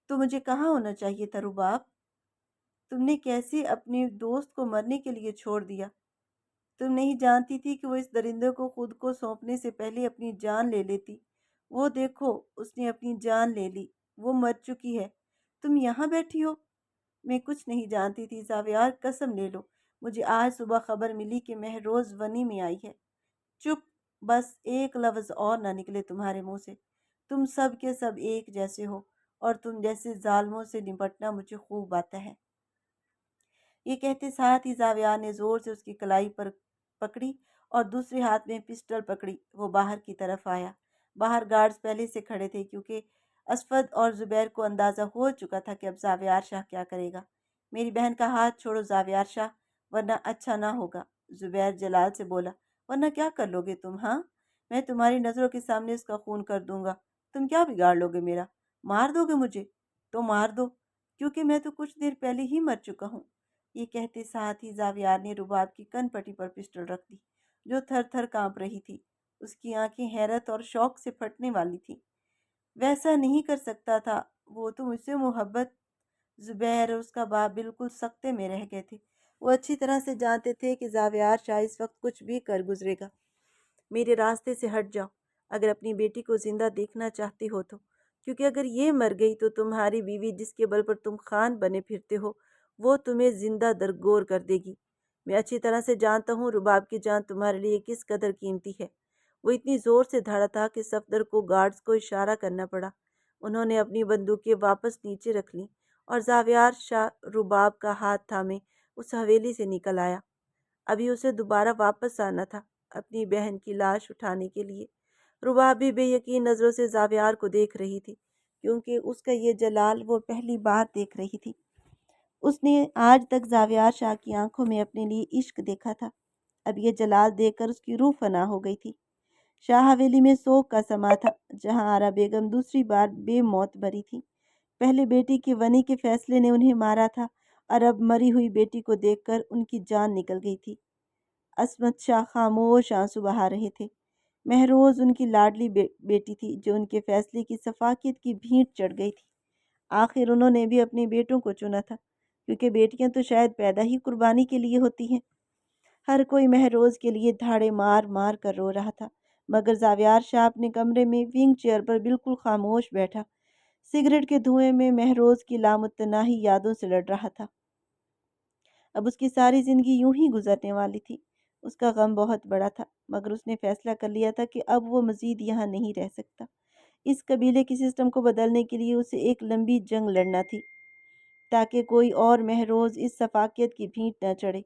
[SPEAKER 1] تو مجھے کہاں ہونا چاہیے تھا رباب؟ تم نے کیسے اپنے دوست کو مرنے کے لیے چھوڑ دیا؟ تم نہیں جانتی تھی کہ وہ اس درندے کو خود کو سونپنے سے پہلے اپنی جان لے لیتی؟ وہ دیکھو، اس نے اپنی جان لے لی، وہ مر چکی ہے، تم یہاں بیٹھی ہو۔ میں کچھ نہیں جانتی تھی زاویار، قسم لے لو، مجھے آج صبح خبر ملی کہ مہروز ونی میں آئی ہے۔ چپ، بس ایک لفظ اور نہ نکلے تمہارے منہ سے۔ تم سب کے سب ایک جیسے ہو، اور تم جیسے ظالموں سے نپٹنا مجھے خوب آتا ہے۔ یہ کہتے ساتھ ہی زاویار نے زور سے اس کی کلائی پر پکڑی और दूसरे हाथ में पिस्टल पकड़ी वो बाहर की तरफ आया। बाहर गार्ड्स पहले से खड़े थे, क्योंकि असफद और जुबैर को अंदाज़ा हो चुका था कि अब जावियार शाह क्या करेगा। मेरी बहन का हाथ छोड़ो जावियार शाह, वरना अच्छा ना होगा, जुबैर जलाल से बोला। वरना क्या कर लोगे तुम? हाँ, मैं तुम्हारी नज़रों के सामने इसका खून कर दूंगा। तुम क्या बिगाड़ लोगे मेरा? मार दोगे मुझे? तो मार दो, क्योंकि मैं तो कुछ देर पहले ही मर चुका हूँ। ये कहते साथ ही जावियार ने रुबाब की कनपटी पर पिस्टल रख दी, जो थर थर कांप रही थी। उसकी आंखें हैरत और शौक से फटने वाली थीं। वैसा नहीं कर सकता था, वो तो मुझसे मोहब्बत। जुबैर और उसका बाप बिल्कुल सख्ते में रह गए थे। वो अच्छी तरह से जानते थे कि जावियार शाह इस वक्त कुछ भी कर गुजरेगा। मेरे रास्ते से हट जाओ, अगर अपनी बेटी को जिंदा देखना चाहते हो तो, क्योंकि अगर ये मर गई तो तुम्हारी बीवी, जिसके बल पर तुम खान बने फिरते हो, वो तुम्हें जिंदा दरगोर कर देगी। मैं अच्छी तरह से जानता हूँ रुबाब की जान तुम्हारे लिए किस कदर कीमती है। वो इतनी जोर से धड़ा था कि सफदर को गार्ड्स को इशारा करना पड़ा। उन्होंने अपनी बंदूकें वापस नीचे रख लीं और जावियार शाह रुबाब का हाथ थामे उस हवेली से निकल आया। अभी उसे दोबारा वापस आना था, अपनी बहन की लाश उठाने के लिए। रुबाब भी बेयकीन नज़रों से जावियार को देख रही थी, क्योंकि उसका ये जलाल वो पहली बार देख रही थी। उसने आज तक जावियार शाह की आंखों में अपने लिए इश्क देखा था। अब ये जलाल देखकर उसकी रूह फना हो गई थी। शाह हवेली में सोग का समा था, जहां आरा बेगम दूसरी बार बेमौत मरी थी। पहले बेटी के वनी के फैसले ने उन्हें मारा था, और अब मरी हुई बेटी को देखकर उनकी जान निकल गई थी। असमत शाह खामोश आंसू बहा रहे थे। महरोज उनकी लाडली बेटी थी, जो उनके फैसले की सफाकियत की भीड़ चढ़ गई थी। आखिर उन्होंने भी अपने बेटों को चुना था, क्योंकि बेटियां तो शायद पैदा ही कुर्बानी के लिए होती हैं। हर कोई महरोज के लिए धाड़े मार मार कर रो रहा था, मगर जावियार शाह अपने कमरे में विंग चेयर पर बिल्कुल खामोश बैठा, सिगरेट के धुएं में महरोज की लामुतनाही यादों से लड़ रहा था। अब उसकी सारी जिंदगी यूं ही गुजरने वाली थी। उसका गम बहुत बड़ा था, मगर उसने फैसला कर लिया था कि अब वो मजीद यहाँ नहीं रह सकता। इस कबीले के सिस्टम को बदलने के लिए उसे एक लंबी जंग लड़ना थी, ताकि कोई और महरोज इस सफाकियत की भींट न चढ़े।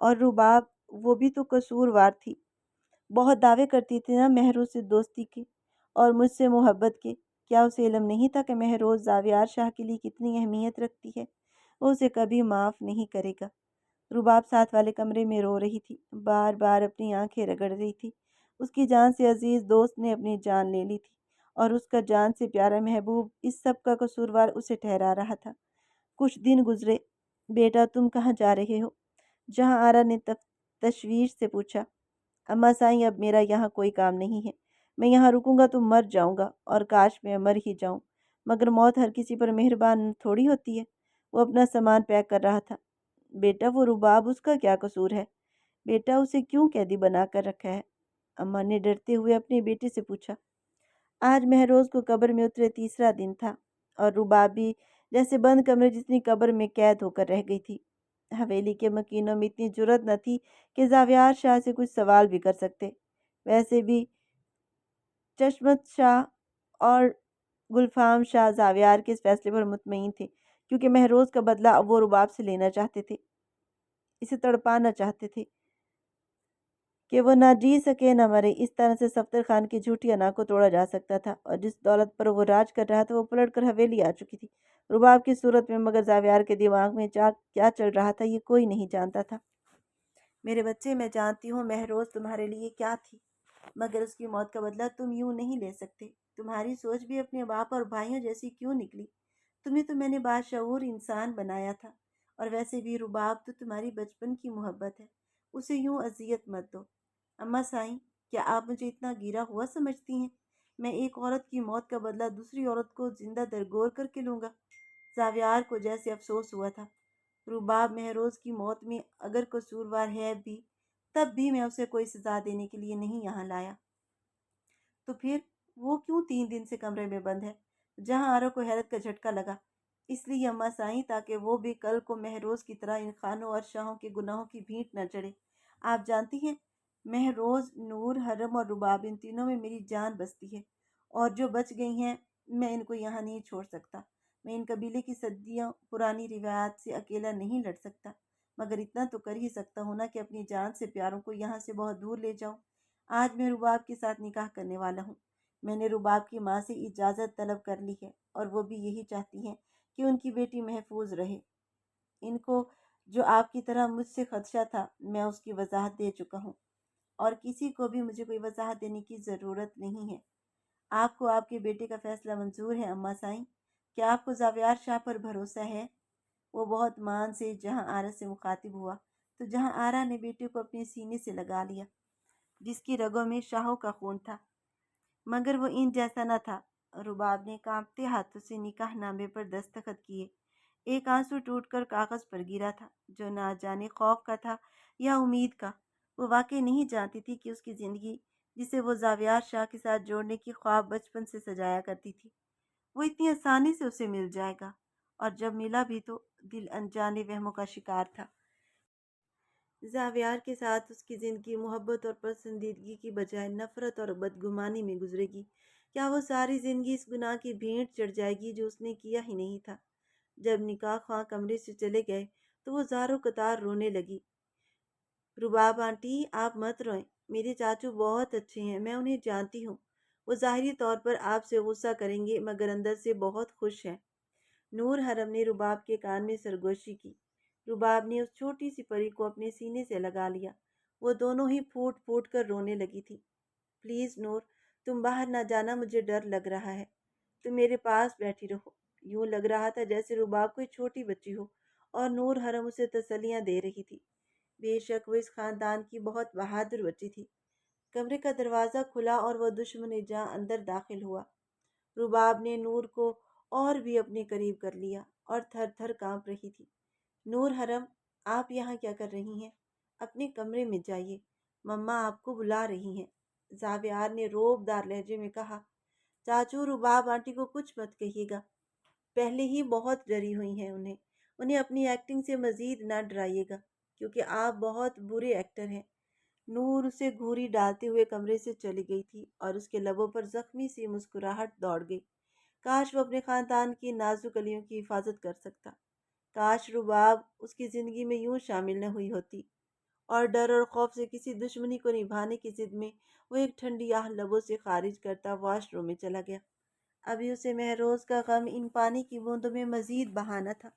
[SPEAKER 1] और रुबाब, वो भी तो कसूरवार थी। बहुत दावे करती थी ना महरोज से दोस्ती के और मुझसे मोहब्बत के। क्या उसे इल्म नहीं था कि महरोज जावियार शाह के लिए कितनी अहमियत रखती है? वो उसे कभी माफ़ नहीं करेगा। रुबाब साथ वाले कमरे में रो रही थी, बार बार अपनी आंखें रगड़ रही थी। उसकी जान से अजीज दोस्त ने अपनी जान ले ली थी, और उसका जान से प्यारा महबूब इस सब का कसूरवार उसे ठहरा रहा था। कुछ दिन गुजरे। बेटा, तुम कहाँ जा रहे हो? जहाँ आरा ने तशवीश से पूछा। अम्मा साईं, अब मेरा यहाँ कोई काम नहीं है। मैं यहाँ रुकूंगा तो मर जाऊंगा, और काश मैं मर ही जाऊं। मगर मौत हर किसी पर मेहरबान थोड़ी होती है। वो अपना सामान पैक कर रहा था। बेटा, वो रुबाब, उसका क्या कसूर है? बेटा, उसे क्यों कैदी बना कर रखा है? अम्मा ने डरते हुए अपने बेटे से पूछा। आज महरोज को कब्र में उतरे तीसरा दिन था, और रुबाब भी जैसे बंद कमरे जितनी कब्र में कैद होकर रह गई थी। हवेली के मकीनों में इतनी जुर्रत न थी कि जावियार शाह से कुछ सवाल भी कर सकते। वैसे भी चशमत शाह और गुलफाम शाह जावियार के इस फैसले पर मुतमईन थे, क्योंकि महरोज का बदला अब वो रुबाब से लेना चाहते थे। इसे तड़पाना चाहते थे कि वो ना जी सके ना मरे। इस तरह से सफ्दर खान की झूठी अना को तोड़ा जा सकता था, और जिस दौलत पर वो राज कर रहा था वो पलट कर हवेली आ चुकी थी रुबाब की सूरत में। मगर जावियार के दिमाग में क्या चल रहा था, ये कोई नहीं जानता था। मेरे बच्चे, मैं जानती हूँ महरोज तुम्हारे लिए क्या थी, मगर उसकी मौत का बदला तुम यूं नहीं ले सकते। तुम्हारी सोच भी अपने बाप और भाइयों जैसी क्यों निकली? तुम्हें तो मैंने बाशऊर इंसान बनाया था। और वैसे भी रुबाब तो तुम्हारी बचपन की मोहब्बत है, उसे यूं अजियत मत दो। अम्मा साईं, क्या आप मुझे इतना गिरा हुआ समझती हैं? मैं एक औरत की मौत का बदला दूसरी औरत को जिंदा दरगोर करके लूँगा? जावियार को जैसे अफसोस हुआ था। रुबाब महरोज की मौत में अगर कसूरवार है भी, तब भी मैं उसे कोई सजा देने के लिए नहीं यहाँ लाया। तो फिर वो क्यों 3 दिन से कमरे में बंद है? जहाँ आरा को हैरत का झटका लगा। इसलिए अम्मा साईं, ताकि वो भी कल को महरोज की तरह इन खानों और शाहों के गुनाहों की भींट न चढ़े। आप जानती हैं, महरोज, नूर, हरम और रुबाब, इन तीनों में मेरी जान बसती है, और जो बच गई हैं, मैं इनको यहाँ नहीं छोड़ सकता। मैं इन कबीले की सदियों पुरानी रिवायात से अकेला नहीं लड़ सकता। مگر اتنا تو کر ہی سکتا ہوں نا کہ اپنی جان سے پیاروں کو یہاں سے بہت دور لے جاؤں۔ آج میں رباب کے ساتھ نکاح کرنے والا ہوں۔ میں نے رباب کی ماں سے اجازت طلب کر لی ہے اور وہ بھی یہی چاہتی ہیں کہ ان کی بیٹی محفوظ رہے۔ ان کو جو آپ کی طرح مجھ سے خدشہ تھا میں اس کی وضاحت دے چکا ہوں، اور کسی کو بھی مجھے کوئی وضاحت دینے کی ضرورت نہیں ہے۔ آپ کو آپ کے بیٹے کا فیصلہ منظور ہے اماں سائیں؟ کیا آپ کو زاویار شاہ پر بھروسہ ہے؟ وہ بہت مان سے جہاں آرا سے مخاطب ہوا تو جہاں آرا نے بیٹے کو اپنے سینے سے لگا لیا، جس کی رگوں میں شاہوں کا خون تھا مگر وہ ان جیسا نہ تھا۔ رباب نے کانپتے ہاتھوں سے نکاح نامے پر دستخط کیے۔ ایک آنسو ٹوٹ کر کاغذ پر گرا تھا، جو نہ جانے خوف کا تھا یا امید کا۔ وہ واقعی نہیں جانتی تھی کہ اس کی زندگی، جسے وہ زاویار شاہ کے ساتھ جوڑنے کی خواب بچپن سے سجایا کرتی تھی، وہ اتنی آسانی سے اسے مل جائے گا، اور جب ملا بھی تو دل انجانے وہموں کا شکار تھا۔ زاویار کے ساتھ اس کی زندگی محبت اور پسندیدگی کی بجائے نفرت اور بدگمانی میں گزرے گی۔ کیا وہ ساری زندگی اس گناہ کی بھینٹ چڑھ جائے گی جو اس نے کیا ہی نہیں تھا؟ جب نکاح خواہ کمرے سے چلے گئے تو وہ زاروں قطار رونے لگی۔ رباب آنٹی، آپ مت روئیں، میرے چاچو بہت اچھے ہیں، میں انہیں جانتی ہوں۔ وہ ظاہری طور پر آپ سے غصہ کریں گے مگر اندر سے بہت خوش ہیں۔ نور حرم نے رباب کے کان میں سرگوشی کی۔ رباب نے اس چھوٹی سی پری کو اپنے سینے سے لگا لیا۔ وہ دونوں ہی پھوٹ پھوٹ کر رونے لگی تھی۔ پلیز نور، تم باہر نہ جانا، مجھے ڈر لگ رہا ہے۔ تم میرے پاس بیٹھی رہو۔ یوں لگ رہا تھا جیسے رباب کوئی چھوٹی بچی ہو اور نور حرم اسے تسلیاں دے رہی تھی۔ بے شک وہ اس خاندان کی بہت بہادر بچی تھی۔ کمرے کا دروازہ کھلا اور وہ دشمن جاں اندر داخل ہوا۔ رباب نے نور کو اور بھی اپنے قریب کر لیا اور تھر تھر کانپ رہی تھی۔ نور حرم، آپ یہاں کیا کر رہی ہیں؟ اپنے کمرے میں جائیے، مما آپ کو بلا رہی ہیں، زاویار نے روب دار لہجے میں کہا۔ چاچو، رباب آنٹی کو کچھ مت کہیے گا، پہلے ہی بہت ڈری ہوئی ہیں، انہیں اپنی ایکٹنگ سے مزید نہ ڈرائیے گا کیونکہ آپ بہت برے ایکٹر ہیں۔ نور اسے گھوری ڈالتے ہوئے کمرے سے چلی گئی تھی اور اس کے لبوں پر زخمی سی مسکراہٹ دوڑ گئی۔ کاش وہ اپنے خاندان کی نازک کلیوں کی حفاظت کر سکتا۔ کاش رباب اس کی زندگی میں یوں شامل نہ ہوئی ہوتی۔ اور ڈر اور خوف سے کسی دشمنی کو نبھانے کی ضد میں وہ ایک ٹھنڈی آہ لبوں سے خارج کرتا واش روم میں چلا گیا۔ ابھی اسے مہروز کا غم ان پانی کی بوندوں میں مزید بہانا تھا،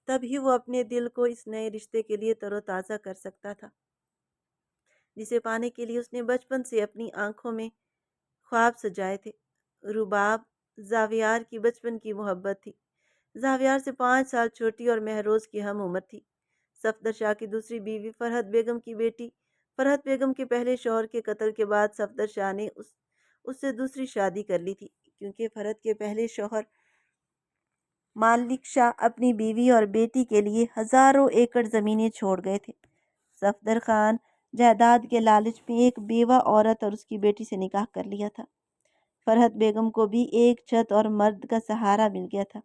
[SPEAKER 1] تب ہی وہ اپنے دل کو اس نئے رشتے کے لیے تر و تازہ کر سکتا تھا جسے پانے کے لیے اس نے بچپن سے اپنی آنکھوں میں خواب سجائے تھے۔ رباب زاویار کی بچپن کی محبت تھی۔ زاویار سے 5 سال چھوٹی اور مہروز کی ہم عمر تھی۔ صفدر شاہ کی دوسری بیوی فرحت بیگم کی بیٹی فرحت بیگم کے پہلے شوہر کے قتل کے بعد صفدر شاہ نے اس سے دوسری شادی کر لی تھی، کیونکہ فرحت کے پہلے شوہر مالک شاہ اپنی بیوی اور بیٹی کے لیے ہزاروں ایکڑ زمینیں چھوڑ گئے تھے۔ صفدر خان جائیداد کے لالچ میں ایک بیوہ عورت اور اس کی بیٹی سے نکاح کر لیا تھا۔ فرحت بیگم کو بھی ایک چھت اور مرد کا سہارا مل گیا تھا،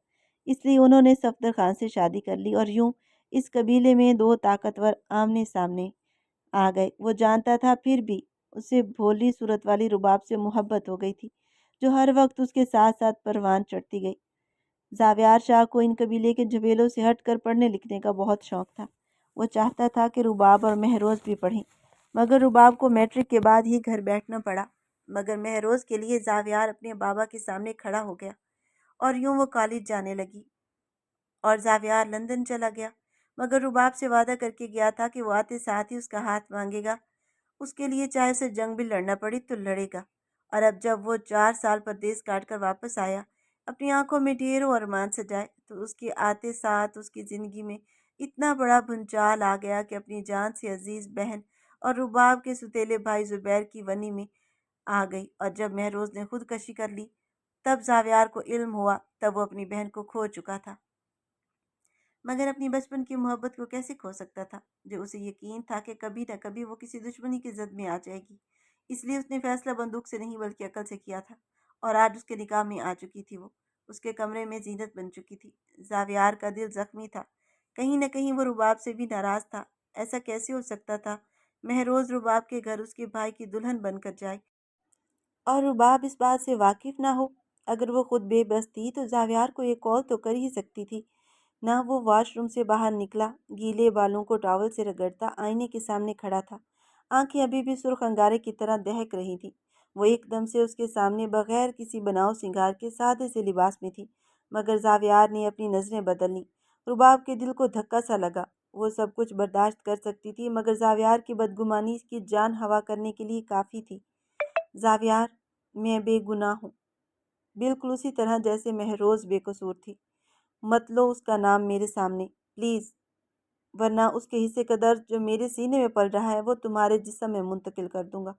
[SPEAKER 1] اس لیے انہوں نے صفدر خان سے شادی کر لی، اور یوں اس قبیلے میں 2 طاقتور آمنے سامنے آ گئے۔ وہ جانتا تھا، پھر بھی اسے بھولی صورت والی رباب سے محبت ہو گئی تھی، جو ہر وقت اس کے ساتھ ساتھ پروان چڑھتی گئی۔ زاویار شاہ کو ان قبیلے کے جھمیلوں سے ہٹ کر پڑھنے لکھنے کا بہت شوق تھا۔ وہ چاہتا تھا کہ رباب اور مہروز بھی پڑھیں، مگر رباب کو میٹرک کے بعد ہی گھر بیٹھنا پڑا۔ مگر مہروز کے لیے زاویار اپنے بابا کے سامنے کھڑا ہو گیا، اور یوں وہ کالج جانے لگی اور زاویار لندن چلا گیا۔ مگر رباب سے وعدہ کر کے گیا تھا کہ وہ آتے ساتھ ہی اس کا ہاتھ مانگے گا، اس کے لیے چاہے اسے جنگ بھی لڑنا پڑی تو لڑے گا۔ اور اب جب وہ 4 سال پردیس کاٹ کر واپس آیا، اپنی آنکھوں میں ڈھیروں ارمان سجائے، تو اس کے آتے ساتھ اس کی زندگی میں اتنا بڑا بھونچال آ گیا کہ اپنی جان سے عزیز بہن اور رباب کے ستیلے بھائی زبیر کی ونی میں آ گئی۔ اور جب مہروز نے خودکشی کر لی، تب زاویار کو علم ہوا، تب وہ اپنی بہن کو کھو چکا تھا۔ مگر اپنی بچپن کی محبت کو کیسے کھو سکتا تھا، جو اسے یقین تھا کہ کبھی نہ کبھی وہ کسی دشمنی کی زد میں آ جائے گی۔ اس لیے اس نے فیصلہ بندوق سے نہیں بلکہ عقل سے کیا تھا، اور آج اس کے نکاح میں آ چکی تھی وہ، اس کے کمرے میں زینت بن چکی تھی۔ زاویار کا دل زخمی تھا، کہیں نہ کہیں وہ رباب سے بھی ناراض تھا۔ ایسا کیسے ہو سکتا تھا مہروز رباب کے گھر اس کے بھائی کی دلہن بن کر جائے اور رباب اس بات سے واقف نہ ہو؟ اگر وہ خود بے بس تھی تو زاویار کو یہ کال تو کر ہی سکتی تھی ना वो वॉशरूम से बाहर निकला, गीले बालों को टॉवल से रगड़ता आईने के सामने खड़ा था। आंखें अभी भी सुर्ख अंगारे की तरह दहक रही थी। वो एकदम से उसके सामने बगैर किसी बनाव सिंगार के सादे से लिबास में थी। मगर जावियार ने अपनी नजरें बदल लीं। रुबाब के दिल को धक्का सा लगा। वो सब कुछ बर्दाश्त कर सकती थी, मगर जावियार की बदगुमानी की जान हवा करने के लिए काफ़ी थी। जावियार, मैं बेगुनाह हूँ, बिल्कुल उसी तरह जैसे महरोज बेकसूर थी। मत लो उसका नाम मेरे सामने, प्लीज़, वरना उसके हिस्से का दर्द जो मेरे सीने में पल रहा है वो तुम्हारे जिस्म में मुंतकिल कर दूंगा।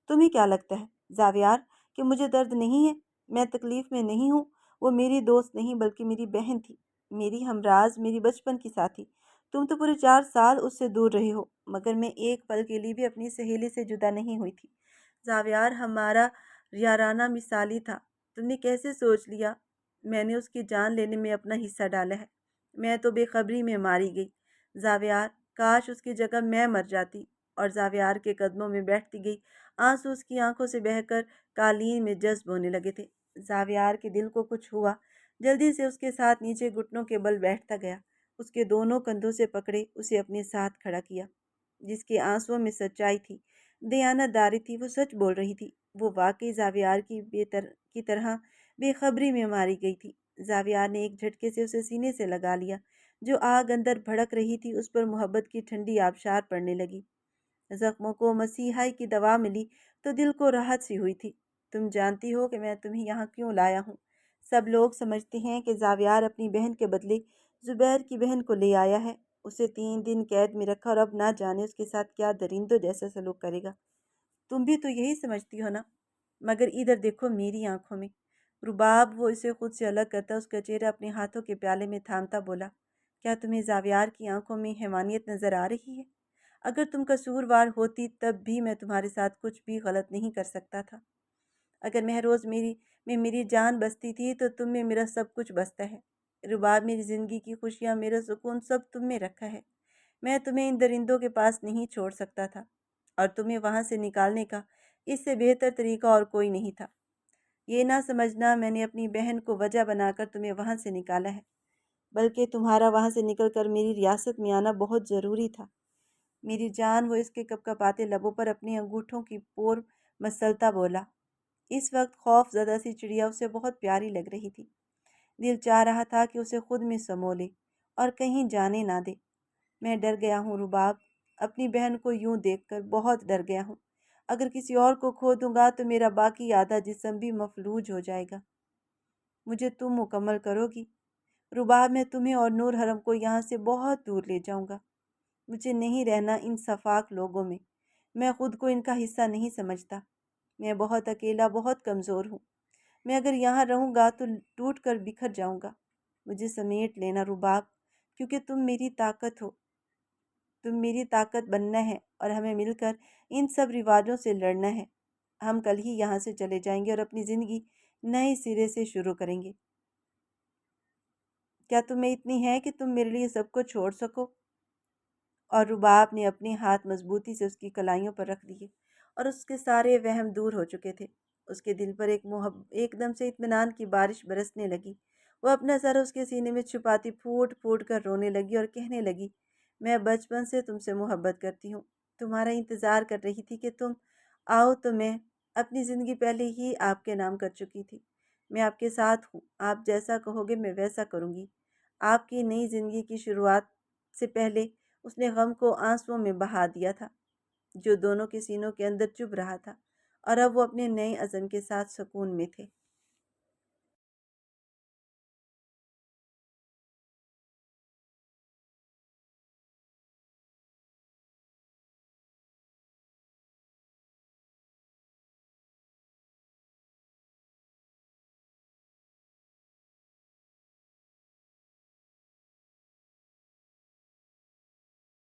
[SPEAKER 1] तुम्हें क्या लगता है जावियार कि मुझे दर्द नहीं है? मैं तकलीफ़ में नहीं हूँ। वो मेरी दोस्त नहीं बल्कि मेरी बहन थी, मेरी हमराज, मेरी बचपन की साथी। तुम तो पूरे 4 साल उससे दूर रहे हो, मगर मैं एक पल के लिए भी अपनी सहेली से जुदा नहीं हुई थी। जावियार, हमारा याराना मिसाली था। तुमने कैसे सोच लिया मैंने उसकी जान लेने में अपना हिस्सा डाला है? मैं तो बेखबरी में मारी गई। जावियार, काश उसकी जगह मैं मर जाती। और जावियार के कदमों में बैठती गई। आंसू उसकी आंखों से बहकर कालीन में जज्ब होने लगे थे। जावियार के दिल को कुछ हुआ। जल्दी से उसके साथ नीचे घुटनों के बल बैठता गया। उसके दोनों कंधों से पकड़े उसे अपने साथ खड़ा किया। जिसके आंसुओं में सच्चाई थी, दयानतदारी थी, वो सच बोल रही थी। वो वाकई जावियार की तरह बेखबरी में मारी गई थी। जावियार ने एक झटके से उसे सीने से लगा लिया। जो आग अंदर भड़क रही थी उस पर मोहब्बत की ठंडी आबशार पड़ने लगी। जख्मों को मसीहाई की दवा मिली तो दिल को राहत सी हुई थी। तुम जानती हो कि मैं तुम्हें यहाँ क्यों लाया हूँ? सब लोग समझते हैं कि जावियार अपनी बहन के बदले जुबैर की बहन को ले आया है। उसे 3 दिन कैद में रखा और अब ना जाने उसके साथ क्या दरिंदों जैसा सलूक करेगा। तुम भी तो यही समझती हो ना? मगर इधर देखो मेरी आंखों में। रुबाब, वो इसे खुद से अलग करता उसका चेहरा अपने हाथों के प्याले में थामता बोला, क्या तुम्हें जावियार की आंखों में हैवानियत नजर आ रही है? अगर तुम कसूरवार होती तब भी मैं तुम्हारे साथ कुछ भी गलत नहीं कर सकता था। अगर महरोज मेरी जान बसती थी तो तुम में मेरा सब कुछ बसता है। रुबाब, मेरी ज़िंदगी की खुशियाँ, मेरा सुकून सब तुम में रखा है। मैं तुम्हें इन दरिंदों के पास नहीं छोड़ सकता था, और तुम्हें वहाँ से निकालने का इससे बेहतर तरीका और कोई नहीं था। ये ना समझना मैंने अपनी बहन को वजह बनाकर तुम्हें वहाँ से निकाला है, बल्कि तुम्हारा वहाँ से निकलकर मेरी रियासत में आना बहुत ज़रूरी था। मेरी जान, वो इसके कपकपाते लबों पर अपनी अंगूठों की पोर मसलता बोला। इस वक्त खौफ ज़दा सी चिड़िया उसे बहुत प्यारी लग रही थी। दिल चाह रहा था कि उसे खुद में समो ले और कहीं जाने ना दे। मैं डर गया हूँ रुबाब, अपनी बहन को यूं देखकर बहुत डर गया हूँ। अगर किसी और को खो दूंगा तो मेरा बाकी आधा जिस्म भी मफलूज हो जाएगा। मुझे तुम मुकम्मल करोगी रुबाब? मैं तुम्हें और नूर हरम को यहाँ से बहुत दूर ले जाऊंगा। मुझे नहीं रहना इन सफाक लोगों में। मैं खुद को इनका हिस्सा नहीं समझता। मैं बहुत अकेला, बहुत कमज़ोर हूँ। मैं अगर यहाँ रहूँगा तो टूट कर बिखर जाऊँगा। मुझे समेट लेना रुबाब, क्योंकि तुम मेरी ताकत हो। तुम मेरी ताकत बनना है और हमें मिलकर इन सब रिवाजों से लड़ना है। हम कल ही यहाँ से चले जाएंगे और अपनी ज़िंदगी नए सिरे से शुरू करेंगे। क्या तुम्हें इतनी है कि तुम मेरे लिए सब कुछ छोड़ सको? और रुबाब ने अपने हाथ मजबूती से उसकी कलाइयों पर रख दिए और उसके सारे वहम दूर हो चुके थे। उसके दिल पर एकदम से इत्मीनान की बारिश बरसने लगी। वो अपना सर उसके सीने में छुपाती फूट फूट कर रोने लगी और कहने लगी, मैं बचपन से तुमसे मोहब्बत करती हूँ। तुम्हारा इंतज़ार कर रही थी कि तुम आओ, तो मैं अपनी ज़िंदगी पहले ही आपके नाम कर चुकी थी। मैं आपके साथ हूँ, आप जैसा कहोगे मैं वैसा करूँगी। आपकी नई ज़िंदगी की शुरुआत से पहले उसने गम को आंसुओं में बहा दिया था, जो दोनों के सीनों के अंदर चुभ रहा था, और अब वो अपने नए अज़म के साथ सुकून में थे।